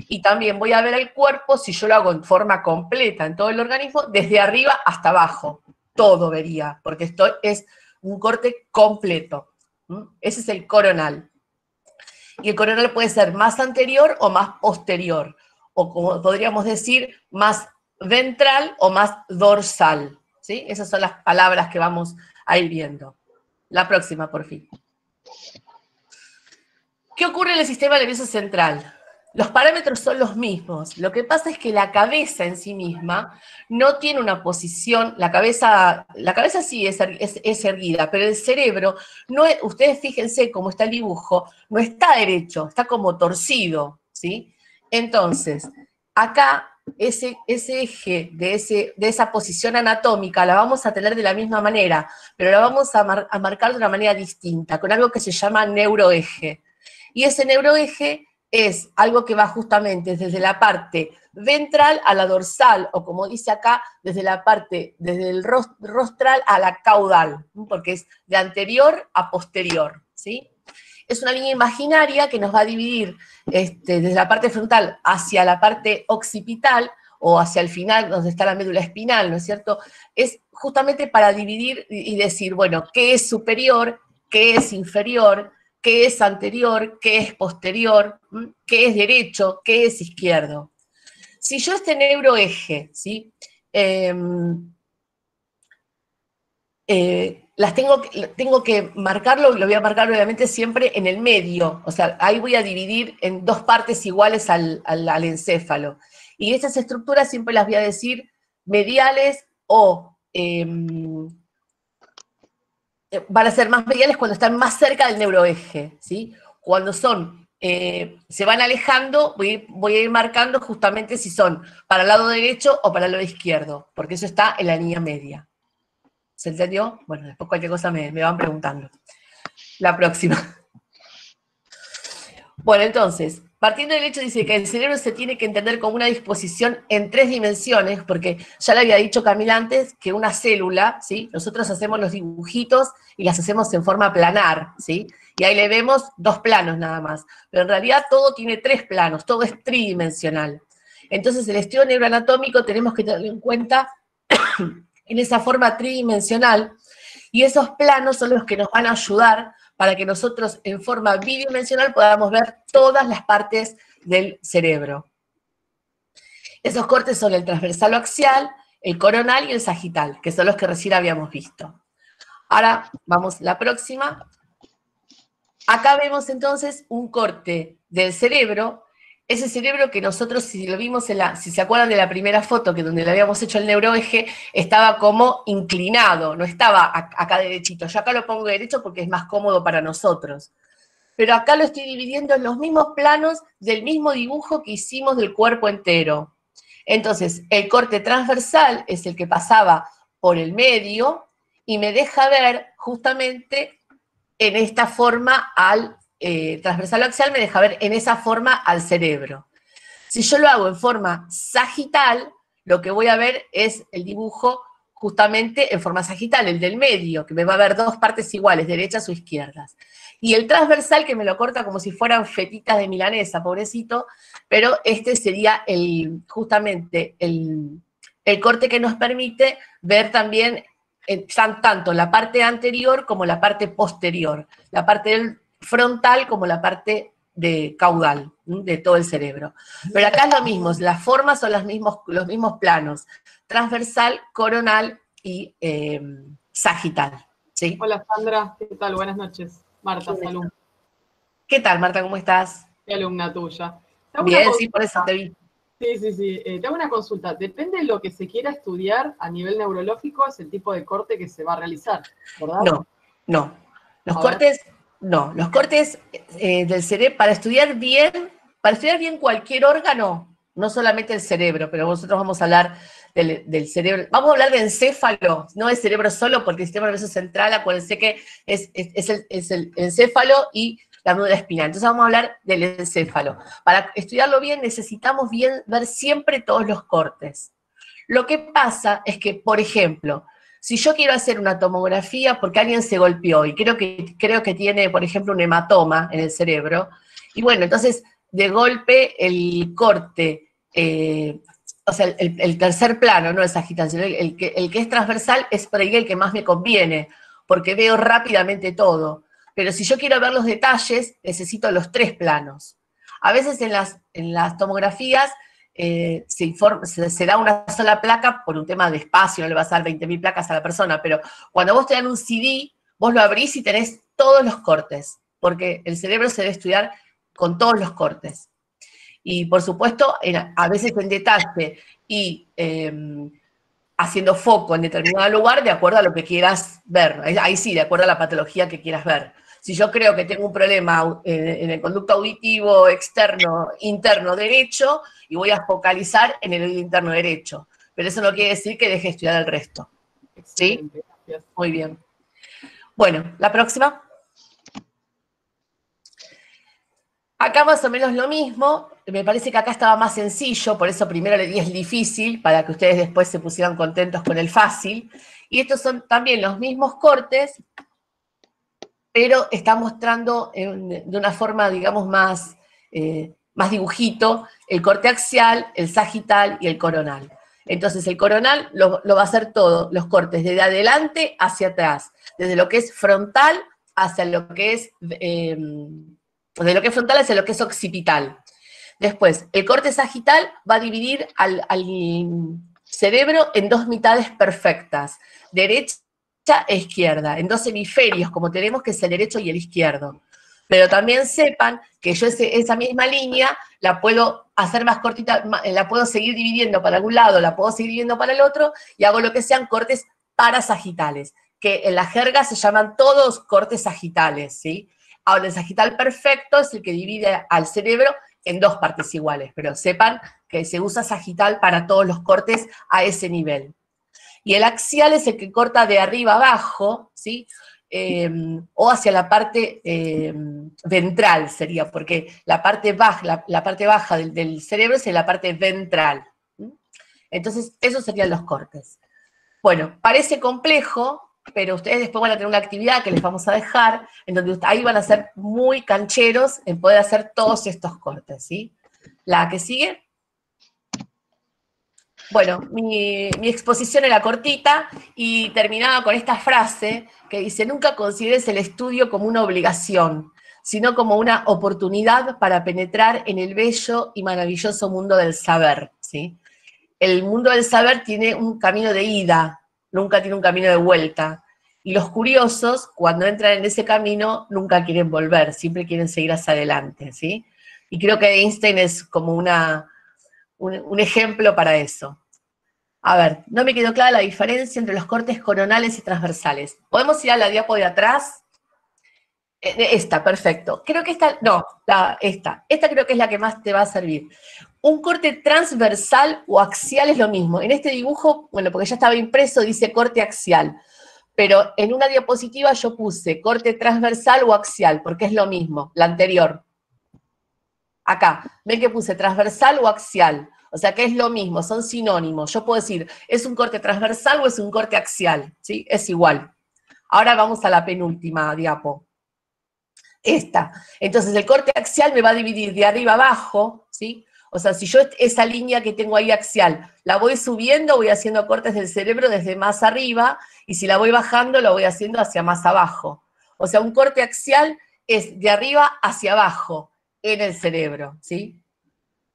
H: Y también voy a ver el cuerpo, si yo lo hago en forma completa en todo el organismo, desde arriba hasta abajo. Todo vería, porque esto es un corte completo. Ese es el coronal. Y el coronal puede ser más anterior o más posterior, o como podríamos decir, más ventral o más dorsal, ¿sí? Esas son las palabras que vamos a ir viendo. La próxima, por fin. ¿Qué ocurre en el sistema nervioso central? Los parámetros son los mismos. Lo que pasa es que la cabeza en sí misma no tiene una posición, la cabeza sí es erguida, pero el cerebro, no es, ustedes fíjense cómo está el dibujo, no está derecho, está como torcido, ¿sí? Entonces, acá ese eje de esa posición anatómica la vamos a tener de la misma manera, pero la vamos a marcar de una manera distinta, con algo que se llama neuroeje. Y ese neuroeje es algo que va justamente desde la parte ventral a la dorsal, o como dice acá, desde el rostral a la caudal, porque es de anterior a posterior, ¿sí? Es una línea imaginaria que nos va a dividir desde la parte frontal hacia la parte occipital, o hacia el final, donde está la médula espinal, ¿no es cierto? Es justamente para dividir y decir, bueno, ¿qué es superior? ¿Qué es inferior? ¿Qué es anterior? ¿Qué es posterior? ¿Qué es derecho? ¿Qué es izquierdo? Si yo este neuroeje, ¿sí? Tengo que marcarlo, lo voy a marcar obviamente siempre en el medio, o sea, ahí voy a dividir en dos partes iguales al encéfalo. Y estas estructuras siempre las voy a decir mediales o van a ser más mediales cuando están más cerca del neuroeje, ¿sí? Cuando se van alejando, voy a ir marcando justamente si son para el lado derecho o para el lado izquierdo, porque eso está en la línea media. ¿Se entendió? Bueno, después cualquier cosa me van preguntando. La próxima. Bueno, entonces, partiendo del hecho, dice que el cerebro se tiene que entender como una disposición en 3 dimensiones, porque ya le había dicho Camila antes que una célula, ¿sí? Nosotros hacemos los dibujitos y las hacemos en forma planar, ¿sí? Y ahí le vemos 2 planos nada más. Pero en realidad todo tiene 3 planos, todo es tridimensional. Entonces el estudio neuroanatómico tenemos que tenerlo en cuenta en esa forma tridimensional, y esos planos son los que nos van a ayudar para que nosotros en forma bidimensional podamos ver todas las partes del cerebro. Esos cortes son el transversal o axial, el coronal y el sagital, que son los que recién habíamos visto. Ahora vamos a la próxima. Acá vemos entonces un corte del cerebro, ese cerebro que nosotros, si lo vimos si se acuerdan de la primera foto, que donde le habíamos hecho el neuroeje, estaba como inclinado, no estaba acá derechito. Yo acá lo pongo derecho porque es más cómodo para nosotros. Pero acá lo estoy dividiendo en los mismos planos del mismo dibujo que hicimos del cuerpo entero. Entonces, el corte transversal es el que pasaba por el medio y me deja ver justamente en esta forma transversal o axial, me deja ver en esa forma al cerebro. Si yo lo hago en forma sagital, lo que voy a ver es el dibujo justamente en forma sagital, el del medio, que me va a ver dos partes iguales, derechas o izquierdas. Y el transversal, que me lo corta como si fueran fetitas de milanesa, pobrecito, pero este sería justamente el corte que nos permite ver también tanto la parte anterior como la parte posterior, la parte del frontal como la parte de caudal, de todo el cerebro. Pero acá es lo mismo, las formas son los mismos planos, transversal, coronal y sagital. ¿Sí?
I: Hola Sandra, ¿qué tal? Buenas noches. Marta, salud.
H: ¿Qué tal, Marta? ¿Cómo estás?
I: Soy alumna tuya.
H: Bien, sí, por eso te vi.
I: Sí. Te hago una consulta. Depende de lo que se quiera estudiar a nivel neurológico, es el tipo de corte que se va a realizar, ¿verdad?
H: No. Los cortes del cerebro, para estudiar bien cualquier órgano, no solamente el cerebro, pero nosotros vamos a hablar del cerebro, vamos a hablar de encéfalo, no de cerebro solo, porque el sistema nervioso central, acuérdense que es el encéfalo y la médula espinal. Entonces vamos a hablar del encéfalo. Para estudiarlo bien necesitamos ver siempre todos los cortes. Lo que pasa es que, por ejemplo, si yo quiero hacer una tomografía porque alguien se golpeó y creo que tiene, por ejemplo, un hematoma en el cerebro, y bueno, entonces de golpe el corte, o sea, el tercer plano, no el sagital, sino el que es transversal es por ahí el que más me conviene, porque veo rápidamente todo. Pero si yo quiero ver los detalles, necesito los tres planos. A veces en las tomografías se da una sola placa por un tema de espacio, no le vas a dar 20.000 placas a la persona, pero cuando vos te dan un CD, vos lo abrís y tenés todos los cortes, porque el cerebro se debe estudiar con todos los cortes. Y por supuesto, a veces en detalle y haciendo foco en determinado lugar de acuerdo a lo que quieras ver. Ahí sí, de acuerdo a la patología que quieras ver. Si yo creo que tengo un problema en el conducto auditivo externo, interno derecho, y voy a focalizar en el oído interno derecho. Pero eso no quiere decir que deje de estudiar el resto. ¿Sí?
I: Gracias.
H: Muy bien. Bueno, la próxima. Acá más o menos lo mismo. Me parece que acá estaba más sencillo, por eso primero le di el difícil, para que ustedes después se pusieran contentos con el fácil. Y estos son también los mismos cortes, pero está mostrando de una forma, digamos, más dibujito, el corte axial, el sagital y el coronal. Entonces el coronal lo va a hacer todo, los cortes desde adelante hacia atrás, desde lo que es frontal hacia lo que es, de lo que es frontal hacia lo que es occipital. Después, el corte sagital va a dividir al cerebro en dos mitades perfectas, derecha e izquierda, en dos hemisferios, como tenemos, que es el derecho y el izquierdo. Pero también sepan que yo esa misma línea la puedo hacer más cortita, la puedo seguir dividiendo para algún lado, la puedo seguir dividiendo para el otro, y hago lo que sean cortes parasagitales, que en la jerga se llaman todos cortes sagitales, ¿sí? Ahora, el sagital perfecto es el que divide al cerebro en dos partes iguales, pero sepan que se usa sagital para todos los cortes a ese nivel. Y el axial es el que corta de arriba abajo, ¿sí? O hacia la parte ventral sería, porque la parte baja del cerebro es en la parte ventral. Entonces, esos serían los cortes. Bueno, parece complejo, pero ustedes después van a tener una actividad que les vamos a dejar, en donde ahí van a ser muy cancheros en poder hacer todos estos cortes, ¿sí? La que sigue. Bueno, mi exposición era cortita y terminaba con esta frase que dice: nunca consideres el estudio como una obligación, sino como una oportunidad para penetrar en el bello y maravilloso mundo del saber, ¿sí? el mundo del saber tiene un camino de ida, nunca tiene un camino de vuelta. Y los curiosos, cuando entran en ese camino, nunca quieren volver, siempre quieren seguir hacia adelante, ¿sí? Y creo que Einstein es como un ejemplo para eso. A ver, no me quedó clara la diferencia entre los cortes coronales y transversales. ¿Podemos ir a la diapo de atrás? Esta, perfecto. Creo que esta, no, esta creo que es la que más te va a servir. Un corte transversal o axial es lo mismo. En este dibujo, bueno, porque ya estaba impreso, dice corte axial. Pero en una diapositiva yo puse corte transversal o axial, porque es lo mismo, la anterior. Acá, ven que puse transversal o axial. O sea que es lo mismo, son sinónimos. Yo puedo decir, ¿es un corte transversal o es un corte axial? ¿Sí? Es igual. Ahora vamos a la penúltima diapo. Esta. Entonces el corte axial me va a dividir de arriba a abajo, ¿sí? O sea, si yo esa línea que tengo ahí axial, la voy subiendo, voy haciendo cortes del cerebro desde más arriba, y si la voy bajando, lo voy haciendo hacia más abajo. O sea, un corte axial es de arriba hacia abajo en el cerebro, ¿sí?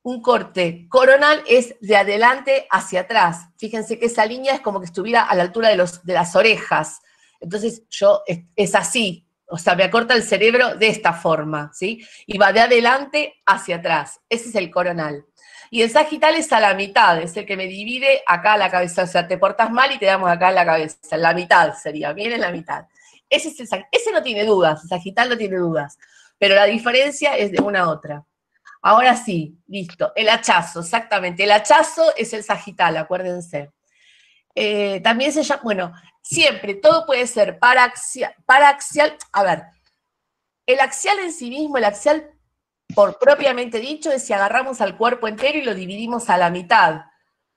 H: Un corte coronal es de adelante hacia atrás. Fíjense que esa línea es como que estuviera a la altura de las orejas. Entonces, es así. O sea, me acorta el cerebro de esta forma, ¿sí? Y va de adelante hacia atrás. Ese es el coronal. Y el sagital es a la mitad, es el que me divide acá la cabeza. O sea, te portas mal y te damos acá en la cabeza. En la mitad sería, bien en la mitad. Ese no tiene dudas, el sagital no tiene dudas. Pero la diferencia es de una a otra. Ahora sí, listo. El hachazo, exactamente. El hachazo es el sagital, acuérdense. También se llama, bueno, siempre, todo puede ser paraxial. A ver, el axial en sí mismo, el axial por propiamente dicho, es si agarramos al cuerpo entero y lo dividimos a la mitad.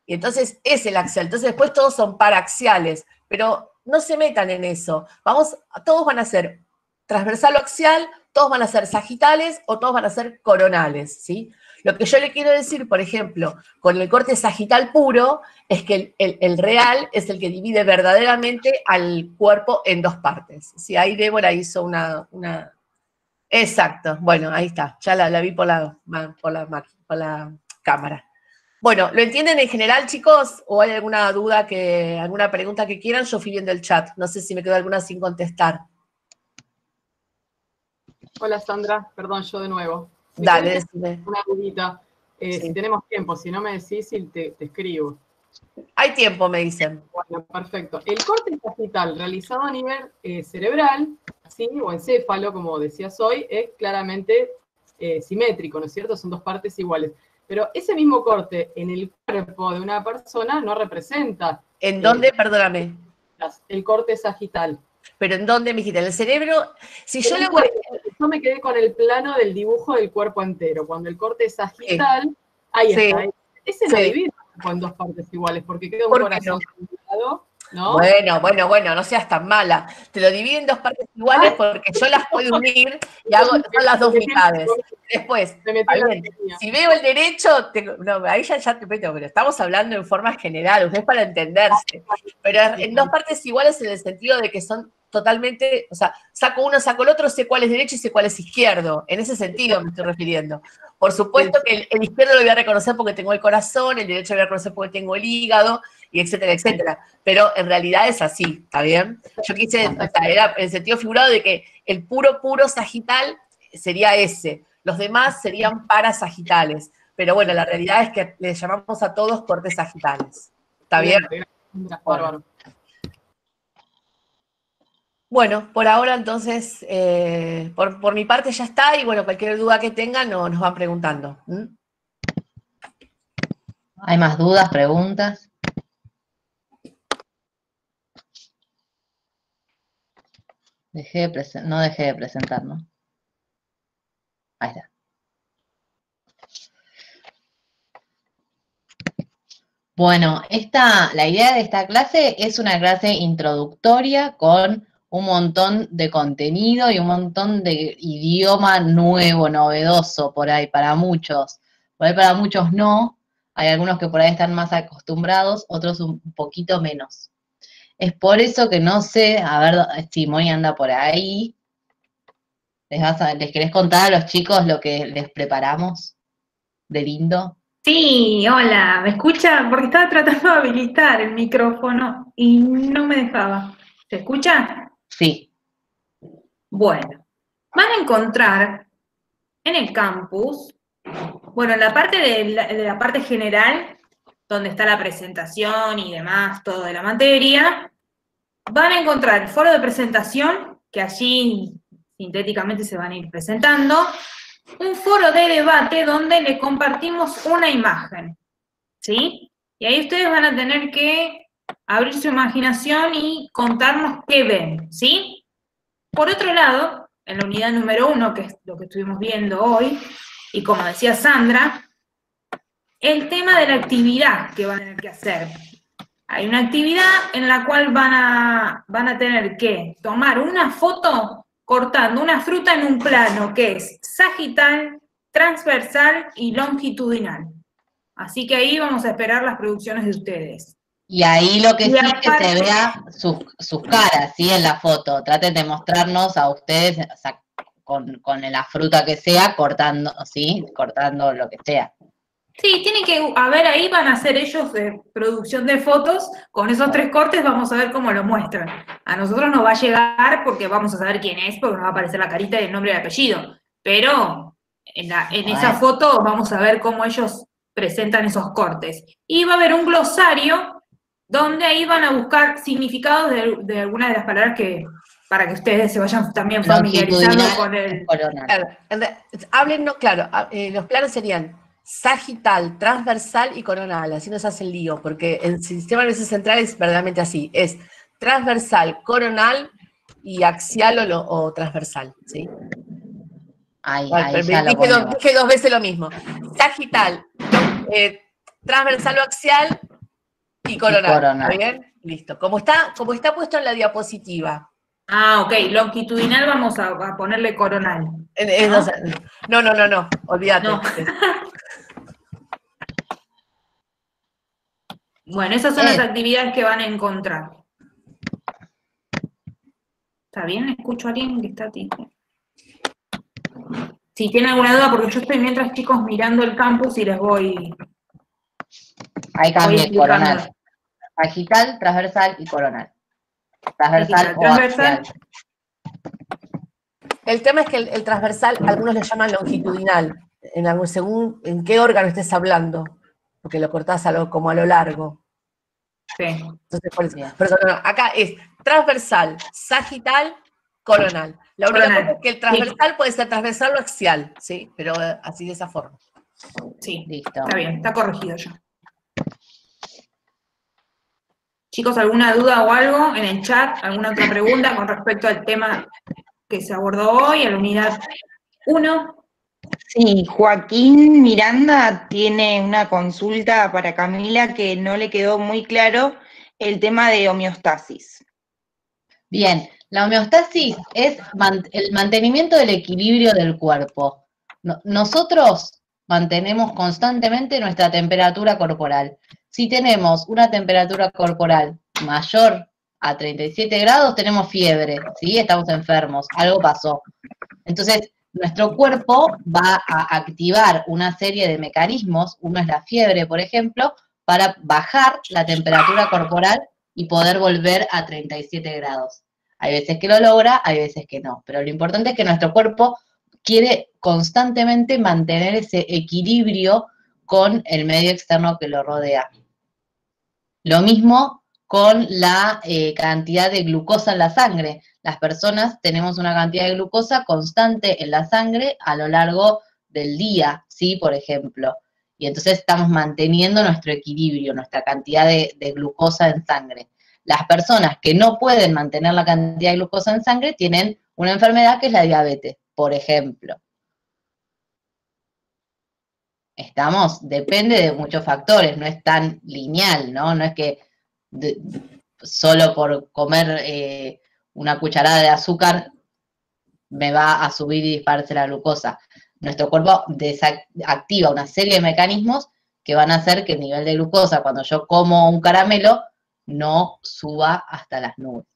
H: Y entonces es el axial. Entonces después todos son paraxiales, pero no se metan en eso. Todos van a ser transversal o axial, todos van a ser sagitales o todos van a ser coronales, ¿sí? Lo que yo le quiero decir, por ejemplo, con el corte sagital puro, es que el real es el que divide verdaderamente al cuerpo en dos partes. ¿Sí? Ahí Débora hizo una... Exacto, bueno, ahí está, ya la vi por la cámara. Bueno, ¿lo entienden en general, chicos? ¿O hay alguna duda, alguna pregunta que quieran? Yo fui viendo el chat, no sé si me quedó alguna sin contestar.
I: Hola Sandra, perdón, yo de nuevo.
H: Dale, decime.
I: Una dudita.
H: Sí.
I: Si tenemos tiempo, si no me decís, te escribo.
H: Hay tiempo, me dicen.
I: Bueno, perfecto. El corte sagital realizado a nivel cerebral, ¿sí? O encéfalo, como decías hoy, es claramente simétrico, ¿no es cierto? Son dos partes iguales. Pero ese mismo corte en el cuerpo de una persona no representa.
H: ¿En dónde? Perdóname.
I: El corte sagital.
H: ¿Pero en dónde, mijita? ¿En el cerebro? Si yo le
I: voy... Yo me quedé con el plano del dibujo del cuerpo entero. Cuando el corte es sagital, ahí está. Ese no divide en dos partes iguales, porque queda un corazón lado, ¿no?
H: Bueno, no seas tan mala. Te lo divide en dos partes iguales porque yo las puedo unir y son las dos mitades. Después, si veo el derecho, ahí ya te meto, pero estamos hablando en forma general, es para entenderse. Pero en dos partes iguales en el sentido de que son totalmente, o sea, saco uno, saco el otro, sé cuál es derecho y sé cuál es izquierdo. En ese sentido me estoy refiriendo. Por supuesto que el izquierdo lo voy a reconocer porque tengo el corazón, el derecho lo voy a reconocer porque tengo el hígado, y etcétera, etcétera. Pero en realidad es así, ¿está bien? Yo quise, era en el sentido figurado de que el puro sagital sería ese. Los demás serían parasagitales. Pero bueno, la realidad es que le llamamos a todos cortes sagitales. ¿Está bien?
I: Bárbaro.
H: Bueno, por ahora entonces, por mi parte ya está, y bueno, cualquier duda que tengan nos van preguntando.
A: ¿Hay más dudas, preguntas? No dejé de presentar, ¿no? Ahí está. Bueno, la idea de esta clase es una clase introductoria con un montón de contenido y un montón de idioma nuevo, novedoso por ahí para muchos. Por ahí para muchos no. Hay algunos que por ahí están más acostumbrados, otros un poquito menos. Es por eso que no sé, a ver si Moni anda por ahí. ¿Les querés contar a los chicos lo que les preparamos de lindo?
D: Sí, hola, ¿me escucha? Porque estaba tratando de habilitar el micrófono y no me dejaba. ¿Se escucha?
A: Sí.
D: Bueno, van a encontrar en el campus, bueno, en la parte de la parte general, donde está la presentación y demás, todo de la materia, van a encontrar el foro de presentación, que allí sintéticamente se van a ir presentando, un foro de debate donde le compartimos una imagen, ¿sí? Y ahí ustedes van a tener que abrir su imaginación y contarnos qué ven, ¿sí? Por otro lado, en la unidad número 1, que es lo que estuvimos viendo hoy, y como decía Sandra, el tema de la actividad que van a tener que hacer. Hay una actividad en la cual van a tener que tomar una foto cortando una fruta en un plano que es sagital, transversal y longitudinal. Así que ahí vamos a esperar las producciones de ustedes.
A: Y ahí lo que
D: Y
A: sí es que
D: aparte-
A: se vea sus caras, ¿sí? En la foto. Traten de mostrarnos a ustedes, o sea, con la fruta que sea, cortando, ¿sí? Cortando lo que sea.
D: Sí, tienen que, a ver, ahí van a hacer ellos producción de fotos, con esos 3 cortes vamos a ver cómo lo muestran. A nosotros nos va a llegar porque vamos a saber quién es, porque nos va a aparecer la carita y el nombre y el apellido, pero en esa
A: Bueno.
D: foto vamos a ver cómo ellos presentan esos cortes. Y va a haber un glosario donde ahí van a buscar significados de algunas de las palabras para que ustedes se vayan también familiarizando
A: Longitudinal,
D: con el...
A: coronal.
H: Claro, háblenos, claro, los planos serían sagital, transversal y coronal, así nos hace el lío, porque el sistema nervioso central es verdaderamente así, es transversal, coronal y axial o transversal, ¿sí?
A: Ahí
H: Vale,
A: ya lo ponemos.
H: dije 2 veces lo mismo. Sagital, transversal o axial y coronal.
A: coronal.
H: ¿Está bien? Listo. Como está puesto en la diapositiva.
D: Ah, ok, longitudinal vamos a ponerle coronal.
H: No, olvídate.
D: No. Bueno, esas son las actividades que van a encontrar. ¿Está bien? ¿Escucho a alguien que está tipo? Si tienen alguna duda, porque yo estoy mientras, chicos, mirando el campus y les voy
A: Ahí cambié,
D: explicando.
A: coronal. Sagital, transversal y coronal. Transversal o
D: transversal.
A: axial.
H: El tema es que el transversal, algunos le llaman longitudinal, según en qué órgano estés hablando, porque lo cortás como a lo largo.
D: Sí.
H: Entonces, por eso, no, acá es transversal, sagital, coronal. La única cosa es que el transversal puede ser transversal o axial, ¿sí? Pero así de esa forma.
D: Sí,
A: listo.
D: Está bien, está corregido ya. Chicos, ¿alguna duda o algo en el chat? ¿Alguna otra pregunta con respecto al tema que se abordó hoy, a la unidad 1?
E: Sí, Joaquín Miranda tiene una consulta para Camila que no le quedó muy claro el tema de homeostasis.
A: Bien, la homeostasis es el mantenimiento del equilibrio del cuerpo. Nosotros mantenemos constantemente nuestra temperatura corporal. Si tenemos una temperatura corporal mayor a 37 grados, tenemos fiebre, ¿sí? Estamos enfermos, algo pasó. Entonces, nuestro cuerpo va a activar una serie de mecanismos, uno es la fiebre, por ejemplo, para bajar la temperatura corporal y poder volver a 37 grados. Hay veces que lo logra, hay veces que no, pero lo importante es que nuestro cuerpo quiere constantemente mantener ese equilibrio con el medio externo que lo rodea. Lo mismo con la cantidad de glucosa en la sangre. Las personas tenemos una cantidad de glucosa constante en la sangre a lo largo del día, ¿sí? Por ejemplo. Y entonces estamos manteniendo nuestro equilibrio, nuestra cantidad de glucosa en sangre. Las personas que no pueden mantener la cantidad de glucosa en sangre tienen una enfermedad que es la diabetes, por ejemplo. Depende de muchos factores, no es tan lineal, ¿no? No es que solo por comer una cucharada de azúcar me va a subir y dispararse la glucosa. Nuestro cuerpo activa una serie de mecanismos que van a hacer que el nivel de glucosa cuando yo como un caramelo no suba hasta las nubes.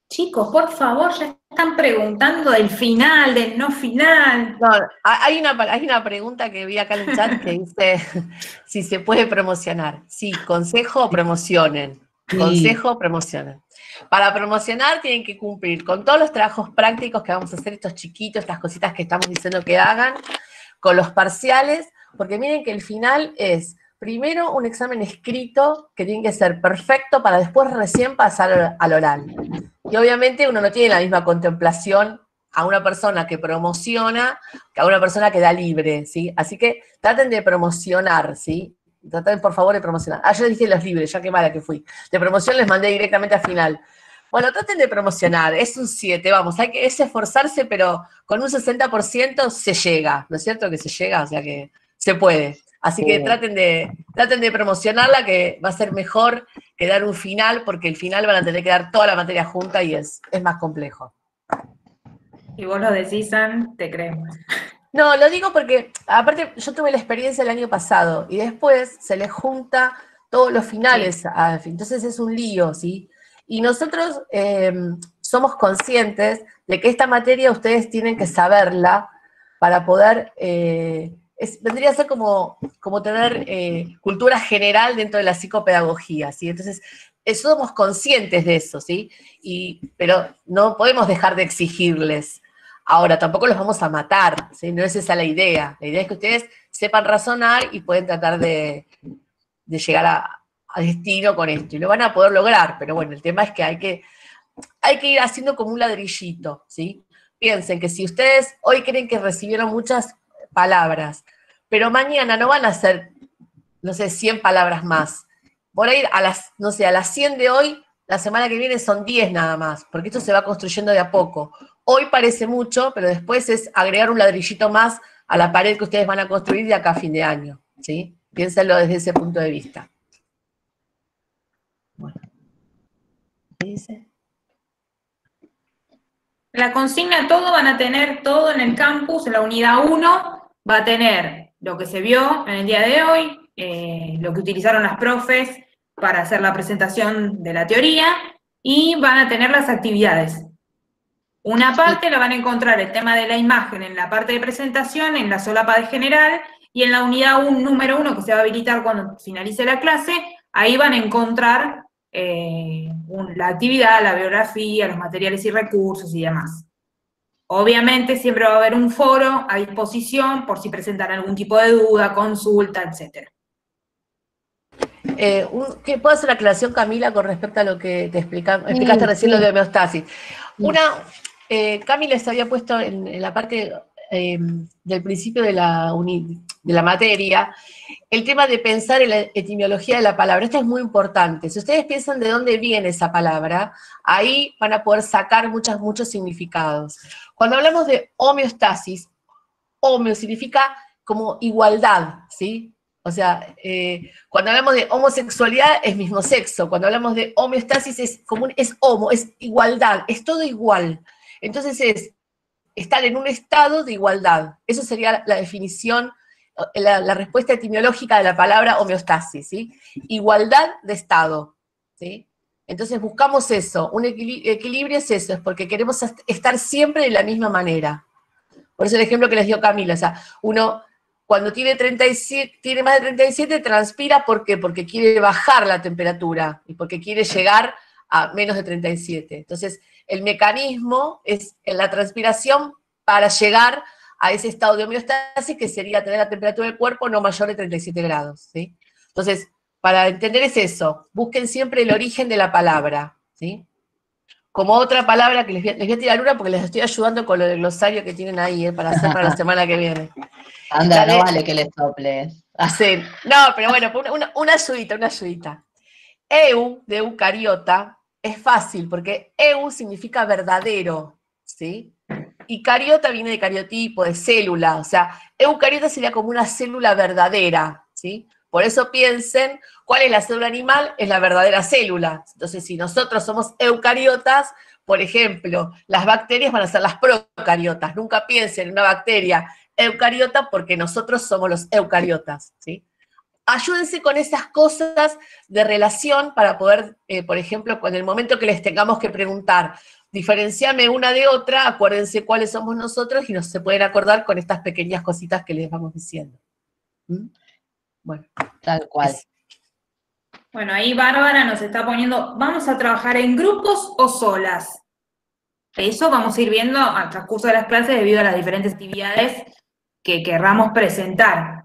D: Chicos, por favor, ya están preguntando del final, del no final.
H: No, hay una pregunta que vi acá en el chat que dice si se puede promocionar. Sí, consejo, promocionen.
A: Sí.
H: Consejo, promocionen. Para promocionar tienen que cumplir con todos los trabajos prácticos que vamos a hacer, estos chiquitos, estas cositas que estamos diciendo que hagan, con los parciales, porque miren que el final es, primero, un examen escrito que tiene que ser perfecto para después recién pasar al oral. Y obviamente uno no tiene la misma contemplación a una persona que promociona que a una persona que da libre, ¿sí? Así que traten de promocionar, ¿sí? Traten, por favor, de promocionar. Ah, yo les dije los libres, ya qué mala que fui. De promoción les mandé directamente al final. Bueno, traten de promocionar, es un 7, vamos, es esforzarse, pero con un 60% se llega, ¿no es cierto que se llega? O sea que se puede. Así que traten de promocionarla, que va a ser mejor que dar un final, porque el final van a tener que dar toda la materia junta y es más complejo.
D: Y vos lo decís, San, te creemos.
H: No, lo digo porque, aparte, yo tuve la experiencia el año pasado, y después se les junta todos los finales,
D: Sí.
H: Entonces es un lío, ¿sí? Y nosotros somos conscientes de que esta materia ustedes tienen que saberla para poder, vendría a ser como tener cultura general dentro de la psicopedagogía, ¿sí? Entonces, somos conscientes de eso, ¿sí? Pero no podemos dejar de exigirles. Ahora, tampoco los vamos a matar, ¿sí? No es esa la idea. La idea es que ustedes sepan razonar y pueden tratar de llegar a destino con esto. Y lo van a poder lograr, pero bueno, el tema es que hay que ir haciendo como un ladrillito, ¿sí? Piensen que si ustedes hoy creen que recibieron muchas palabras, pero mañana no van a hacer, no sé, 100 palabras más. Por ahí a las 100 de hoy, la semana que viene son 10 nada más, porque esto se va construyendo de a poco. Hoy parece mucho, pero después es agregar un ladrillito más a la pared que ustedes van a construir de acá a fin de año, ¿sí? Piénsenlo desde ese punto de vista. Bueno. ¿Qué dice?
D: La consigna todo van a tener todo en el campus, en la unidad 1 va a tener lo que se vio en el día de hoy, lo que utilizaron las profes para hacer la presentación de la teoría, y van a tener las actividades. Una parte la van a encontrar el tema de la imagen en la parte de presentación, en la solapa de general, y en la unidad número 1, que se va a habilitar cuando finalice la clase, ahí van a encontrar la actividad, la biografía, los materiales y recursos y demás. Obviamente siempre va a haber un foro a disposición por si presentan algún tipo de duda, consulta, etc.
H: ¿Puedo hacer una aclaración, Camila, con respecto a lo que te explicaste recién, lo de homeostasis? Camila se había puesto en la parte del principio de la materia, el tema de pensar en la etimología de la palabra. Esto es muy importante. Si ustedes piensan de dónde viene esa palabra, ahí van a poder sacar muchos significados. Cuando hablamos de homeostasis, homeo significa como igualdad, ¿sí? O sea, cuando hablamos de homosexualidad es mismo sexo, cuando hablamos de homeostasis es homo, es igualdad, es todo igual. Entonces es estar en un estado de igualdad. Eso sería la definición, la respuesta etimológica de la palabra homeostasis, ¿sí? Igualdad de estado, ¿sí? Entonces buscamos eso, un equilibrio es eso, es porque queremos estar siempre de la misma manera. Por eso el ejemplo que les dio Camila, o sea, uno cuando tiene más de 37 transpira, ¿por qué? Porque quiere bajar la temperatura y porque quiere llegar a menos de 37. Entonces, el mecanismo es la transpiración para llegar a ese estado de homeostasis, que sería tener la temperatura del cuerpo no mayor de 37 grados, ¿sí? Entonces, para entender es eso, busquen siempre el origen de la palabra, ¿sí? Como otra palabra que les voy a tirar una porque les estoy ayudando con lo del glosario que tienen ahí, para hacer para la semana que viene.
A: Anda, no vale que le soples.
H: Sí, no, pero bueno, una ayudita. Eu, de eucariota, es fácil, porque eu significa verdadero, ¿sí? Y cariota viene de cariotipo, de célula, o sea, eucariota sería como una célula verdadera, ¿sí? Por eso piensen, ¿cuál es la célula animal? Es la verdadera célula. Entonces, si nosotros somos eucariotas, por ejemplo, las bacterias van a ser las procariotas. Nunca piensen en una bacteria eucariota porque nosotros somos los eucariotas, ¿sí? ayúdense con esas cosas de relación para poder, por ejemplo, en el momento que les tengamos que preguntar, diferenciame una de otra, acuérdense cuáles somos nosotros y nos se pueden acordar con estas pequeñas cositas que les vamos diciendo. ¿Mm? Bueno,
A: Tal cual.
D: Bueno, ahí Bárbara nos está poniendo, ¿vamos a trabajar en grupos o solas? Eso vamos a ir viendo al transcurso de las clases debido a las diferentes actividades que querramos presentar.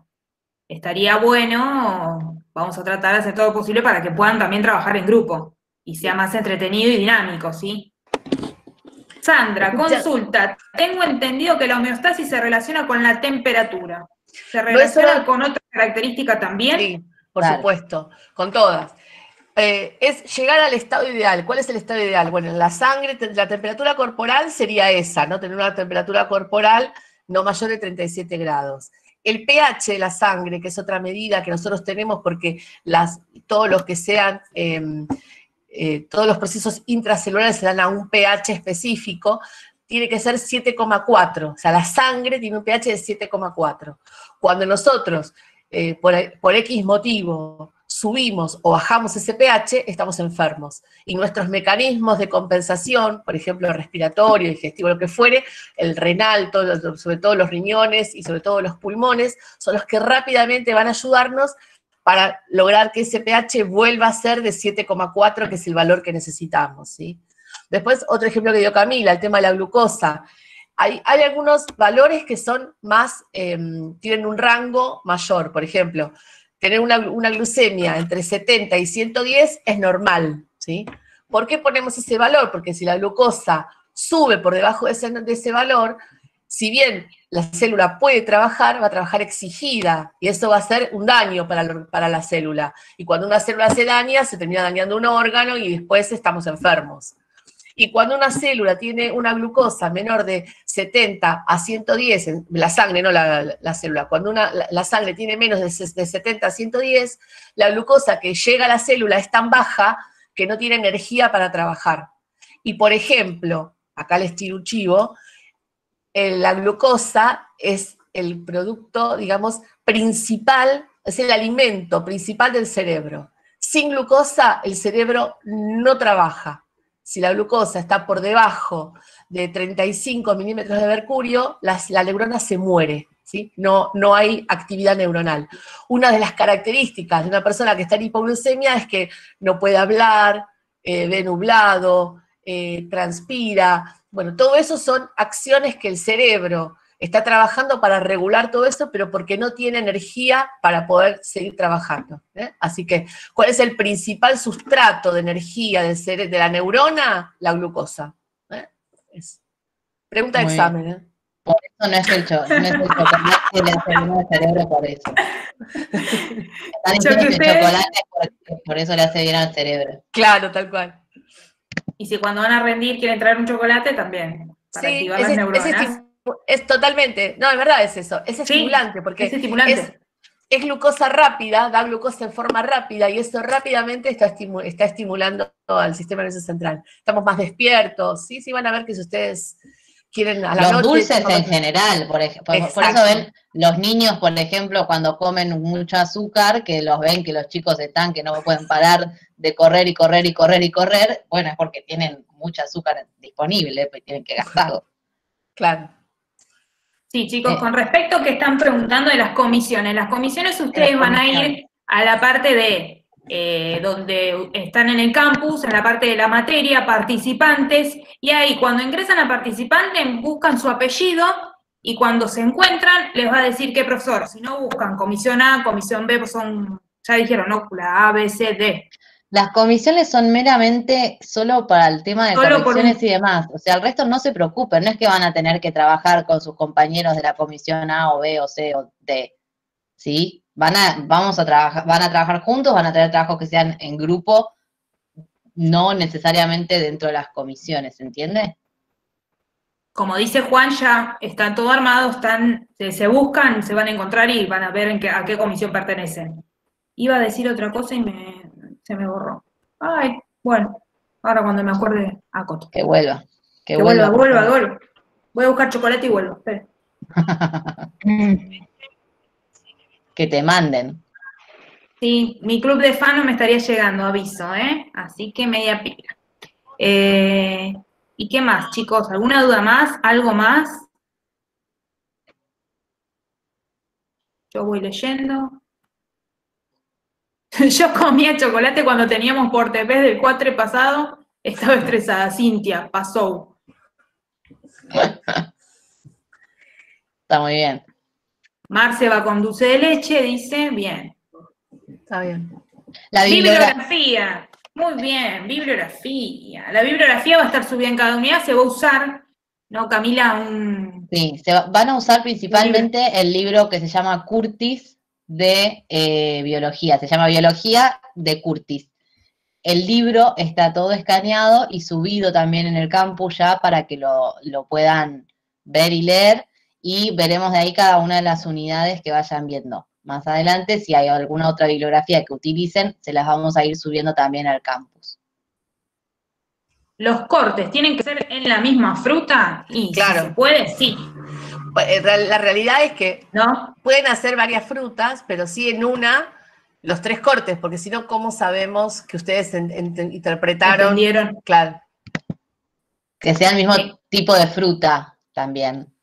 D: Estaría bueno, vamos a tratar de hacer todo lo posible para que puedan también trabajar en grupo y sea más entretenido y dinámico, ¿sí? Sandra, consulta. Tengo entendido que la homeostasis se relaciona con la temperatura. ¿Se relaciona con otra característica también?
H: Sí, por supuesto, con todas. Es llegar al estado ideal. ¿Cuál es el estado ideal? Bueno, en la sangre, la temperatura corporal sería esa, ¿no? Tener una temperatura corporal no mayor de 37 grados. El pH de la sangre, que es otra medida que nosotros tenemos porque todos los que sean, todos los procesos intracelulares se dan a un pH específico, tiene que ser 7,4. O sea, la sangre tiene un pH de 7,4. Cuando nosotros, por X motivo, subimos o bajamos ese pH, estamos enfermos. Y nuestros mecanismos de compensación, por ejemplo, respiratorio, digestivo, lo que fuere, el renal, sobre todo los riñones y sobre todo los pulmones, son los que rápidamente van a ayudarnos para lograr que ese pH vuelva a ser de 7,4, que es el valor que necesitamos, ¿sí? Después, otro ejemplo que dio Camila, el tema de la glucosa. Hay algunos valores que son más, tienen un rango mayor. Por ejemplo, tener una glucemia entre 70 y 110 es normal, ¿sí? ¿Por qué ponemos ese valor? Porque si la glucosa sube por debajo de ese valor, si bien la célula puede trabajar, va a trabajar exigida, y eso va a ser un daño para la célula. Y cuando una célula se daña, se termina dañando un órgano y después estamos enfermos. Y cuando una célula tiene una glucosa menor de 70 a 110, la sangre, no la célula, cuando la sangre tiene menos de 70 a 110, la glucosa que llega a la célula es tan baja que no tiene energía para trabajar. Y por ejemplo, acá les tiro un chivo, la glucosa es el producto, digamos, principal, es el alimento principal del cerebro. Sin glucosa, el cerebro no trabaja. Si la glucosa está por debajo de 35 milímetros de mercurio, la neurona se muere, ¿sí? No hay actividad neuronal. Una de las características de una persona que está en hipoglucemia es que no puede hablar, ve nublado, transpira. Bueno, todo eso son acciones que el cerebro está trabajando para regular todo eso, pero porque no tiene energía para poder seguir trabajando. Así que, ¿cuál es el principal sustrato de energía de la neurona? La glucosa. Pregunta de examen.
A: Por eso no es el chocolate que le hace bien al cerebro, por eso. Están diciendo que el chocolate por eso le hace bien al cerebro.
H: Claro, tal cual.
D: Y si cuando van a rendir quieren traer un chocolate, también, para activar las neuronas.
H: Es totalmente, no, de verdad es eso, es estimulante, porque es glucosa rápida, da glucosa en forma rápida, y eso rápidamente está estimulando al sistema nervioso central. Estamos más despiertos, sí, van a ver que si ustedes quieren a la noche... Los
A: dulces en general, por eso ven, los niños, por ejemplo, cuando comen mucho azúcar, que los ven que los chicos están, que no pueden parar de correr y correr y correr y correr, bueno, es porque tienen mucho azúcar disponible, pues tienen que gastarlo.
H: Claro.
D: Sí, chicos, con respecto a que están preguntando de las comisiones ustedes van a ir a la parte de donde están en el campus, en la parte de la materia, participantes, y ahí cuando ingresan a participantes buscan su apellido, y cuando se encuentran les va a decir qué profesor. Si no, buscan comisión A, comisión B, pues son, ya dijeron, ¿no? La A, B, C, D.
A: Las comisiones son meramente solo para el tema de correcciones y demás. O sea, el resto no se preocupen, no es que van a tener que trabajar con sus compañeros de la comisión A o B o C o D. ¿Sí? Van a trabajar juntos, van a tener trabajos que sean en grupo, no necesariamente dentro de las comisiones, ¿se entiende?
D: Como dice Juan, ya están todo armados, se buscan, se van a encontrar y van a ver a qué comisión pertenecen. Iba a decir otra cosa y se me borró. Ay, bueno, ahora cuando me acuerde, acoto.
A: Que vuelva.
D: Que vuelva. Voy a buscar chocolate y vuelvo, espera.
A: Que te manden.
D: Sí, mi club de fan no me estaría llegando, aviso, ¿eh? Así que media pila. ¿Y qué más, chicos? ¿Alguna duda más? ¿Algo más? Yo voy leyendo. Yo comía chocolate cuando teníamos portepés del cuatre pasado. Estaba estresada. Cintia, pasó.
A: Está muy bien.
D: Marce va con dulce de leche, dice. Bien.
H: Está bien.
A: La
D: Bibliografía. Muy bien, bibliografía. La bibliografía va a estar subida en cada unidad, se va a usar, ¿no, Camila?
A: Sí, van a usar principalmente el libro que se llama Curtis de biología. Se llama Biología de Curtis. El libro está todo escaneado y subido también en el campus ya para que lo puedan ver y leer, y veremos de ahí cada una de las unidades que vayan viendo. Más adelante, si hay alguna otra bibliografía que utilicen, se las vamos a ir subiendo también al campus.
D: ¿Los cortes tienen que ser en la misma fruta? Y
H: Claro.
D: si se puede, sí.
H: La realidad es que
D: ¿No?
H: pueden hacer varias frutas, pero sí en una los 3 cortes, porque si no, ¿cómo sabemos que ustedes interpretaron?
D: ¿Entendieron?
H: Claro.
A: Que sea el mismo tipo de fruta también.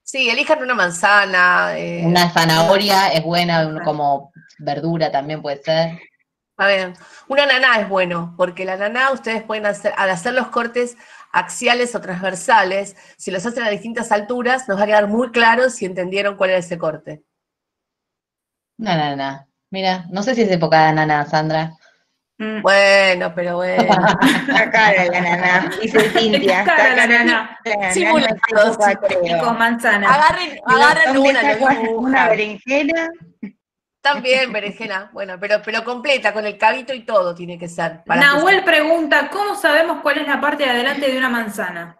H: Sí, elijan una manzana.
A: Una zanahoria es buena, como verdura también puede ser.
H: A ver, una ananá es bueno, porque la ananá ustedes pueden hacer, al hacer los cortes axiales o transversales, si los hacen a distintas alturas, nos va a quedar muy claro si entendieron cuál era ese corte.
A: Una ananá. Mira, no sé si es época de ananá, Sandra.
H: Bueno, pero bueno.
E: Está cara la naná, dice Cintia.
D: Está cara la naná.
H: Simulados,
D: Y con manzana.
H: Agarren una, lo dibujan.
E: Una berenjena.
H: También berenjena, bueno, pero completa, con el cabito y todo tiene que ser.
D: Nahuel pregunta, ¿cómo sabemos cuál es la parte de adelante de una manzana?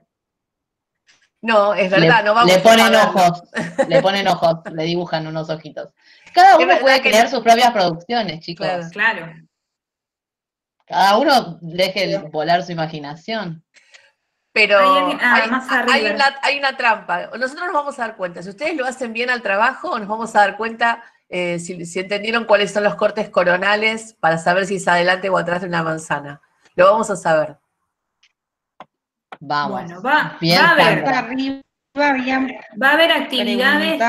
H: No, es verdad, no vamos
A: le ponen
H: a
A: ojos, le ponen ojos, le dibujan unos ojitos. Cada uno puede crear sus propias producciones, chicos.
D: Claro.
A: Cada uno deje volar su imaginación.
H: Pero
D: más arriba.
H: hay una trampa. Nosotros nos vamos a dar cuenta. Si ustedes lo hacen bien al trabajo, nos vamos a dar cuenta si entendieron cuáles son los cortes coronales para saber si es adelante o atrás de una manzana. Lo vamos a saber.
A: Vamos.
D: Bueno, va
A: bien,
D: a haber.
E: Arriba habían
D: va a haber actividades.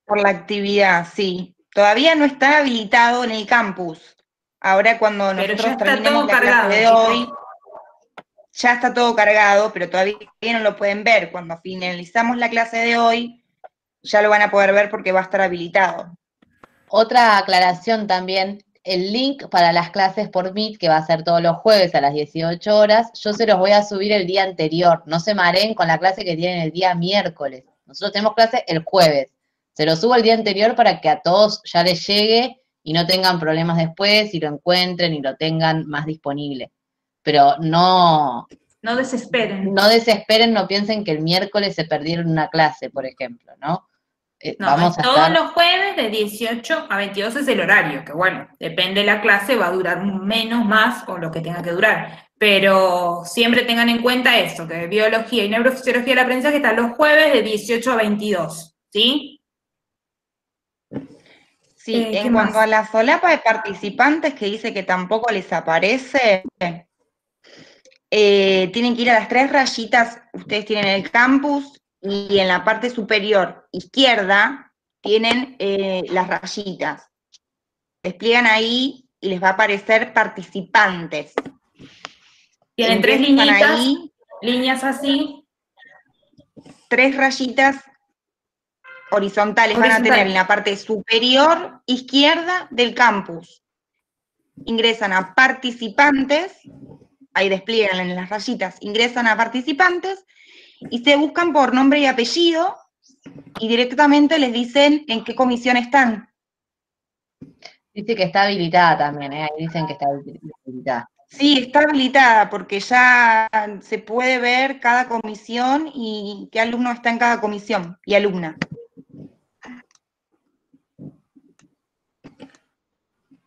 E: Por la actividad, sí. Todavía no está habilitado en el campus. Ahora cuando nosotros terminemos la clase de hoy, ya está todo cargado, pero todavía no lo pueden ver. Cuando finalizamos la clase de hoy, ya lo van a poder ver porque va a estar habilitado.
A: Otra aclaración también, el link para las clases por Meet, que va a ser todos los jueves a las 18 horas, yo se los voy a subir el día anterior. No se mareen con la clase que tienen el día miércoles. Nosotros tenemos clase el jueves. Se lo subo el día anterior para que a todos ya les llegue y no tengan problemas después, y lo encuentren y lo tengan más disponible. Pero no
D: desesperen.
A: No desesperen, no piensen que el miércoles se perdieron una clase, por ejemplo, ¿no? Vamos a
D: todos los jueves de 18 a 22 es el horario, que bueno, depende de la clase, va a durar menos, más, o lo que tenga que durar. Pero siempre tengan en cuenta eso, que biología y neurofisiología de la aprendizaje están los jueves de 18 a 22, ¿sí?
E: Sí, en cuanto a la solapa de participantes que dice que tampoco les aparece, tienen que ir a las 3 rayitas, ustedes tienen el campus, y en la parte superior izquierda tienen las rayitas. Despliegan ahí y les va a aparecer participantes.
D: Tienen 3 liñitas, líneas así.
E: 3 rayitas horizontales van a tener en la parte superior izquierda del campus. Ingresan a participantes, ahí despliegan en las rayitas, ingresan a participantes y se buscan por nombre y apellido y directamente les dicen en qué comisión están.
A: Dice que está habilitada también, ahí dicen que está habilitada.
E: Sí, está habilitada porque ya se puede ver cada comisión y qué alumno está en cada comisión y alumna.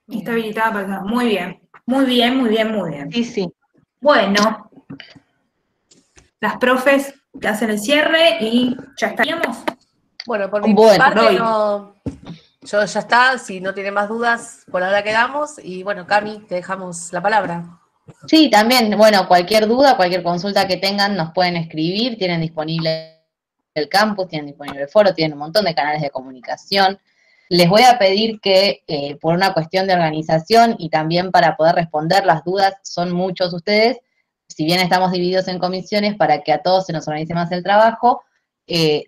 D: Está habilitada para acá. Muy bien. Muy bien, muy bien, muy bien.
E: Sí, sí.
D: Bueno, las profes que hacen el cierre y ya estaríamos.
H: Bueno, por mi parte Yo ya está, si no tiene más dudas, por ahora quedamos. Y bueno, Cami, te dejamos la palabra.
A: Sí, también, bueno, cualquier duda, cualquier consulta que tengan, nos pueden escribir, tienen disponible el campus, tienen disponible el foro, tienen un montón de canales de comunicación. Les voy a pedir que, por una cuestión de organización y también para poder responder las dudas, son muchos ustedes, si bien estamos divididos en comisiones, para que a todos se nos organice más el trabajo,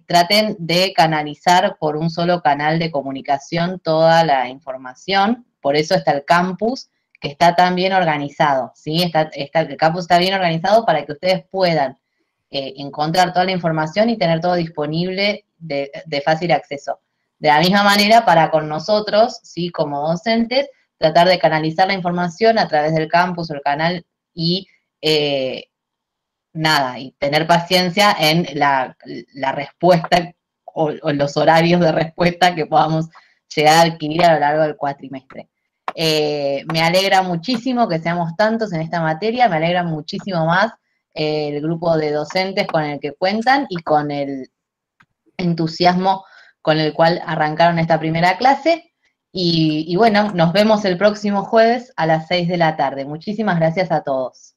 A: traten de canalizar por un solo canal de comunicación toda la información, por eso está el campus, que está tan bien organizado, ¿sí? El campus está bien organizado para que ustedes puedan encontrar toda la información y tener todo disponible de fácil acceso. De la misma manera, para con nosotros, ¿sí? Como docentes, tratar de canalizar la información a través del campus o el canal y y tener paciencia en la respuesta o los horarios de respuesta que podamos llegar a adquirir a lo largo del cuatrimestre. Me alegra muchísimo que seamos tantos en esta materia, me alegra muchísimo más el grupo de docentes con el que cuentan y con el entusiasmo con el cual arrancaron esta primera clase. Y bueno, nos vemos el próximo jueves a las 6 de la tarde. Muchísimas gracias a todos.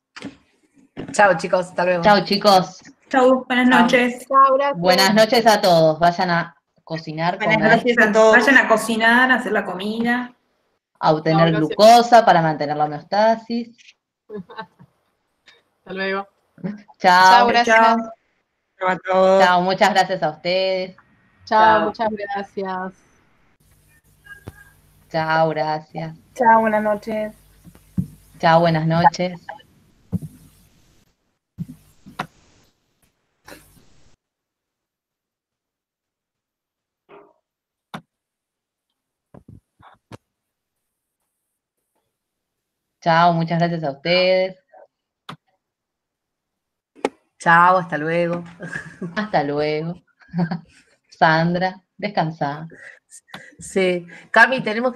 H: Chao, chicos, hasta luego.
A: Chao, chicos.
D: Chau, buenas noches.
C: Chao, gracias.
A: Buenas noches a todos. Vayan a cocinar,
E: Buenas
A: comer,
E: noches a todos.
D: Vayan a cocinar, a hacer la comida.
A: a obtener
I: Chao, gracias.
A: glucosa para mantener la homeostasis.
I: Hasta luego.
A: Chao.
C: gracias.
D: Chao.
E: Chao a todos.
A: Chao, muchas gracias a ustedes.
C: Chao, muchas gracias.
A: Chao, gracias.
J: Chao, buenas noches.
A: Chao, buenas noches. Chao, muchas gracias a ustedes.
H: Chao, hasta luego.
A: Hasta luego. Sandra, descansa.
H: Sí, Cami, tenemos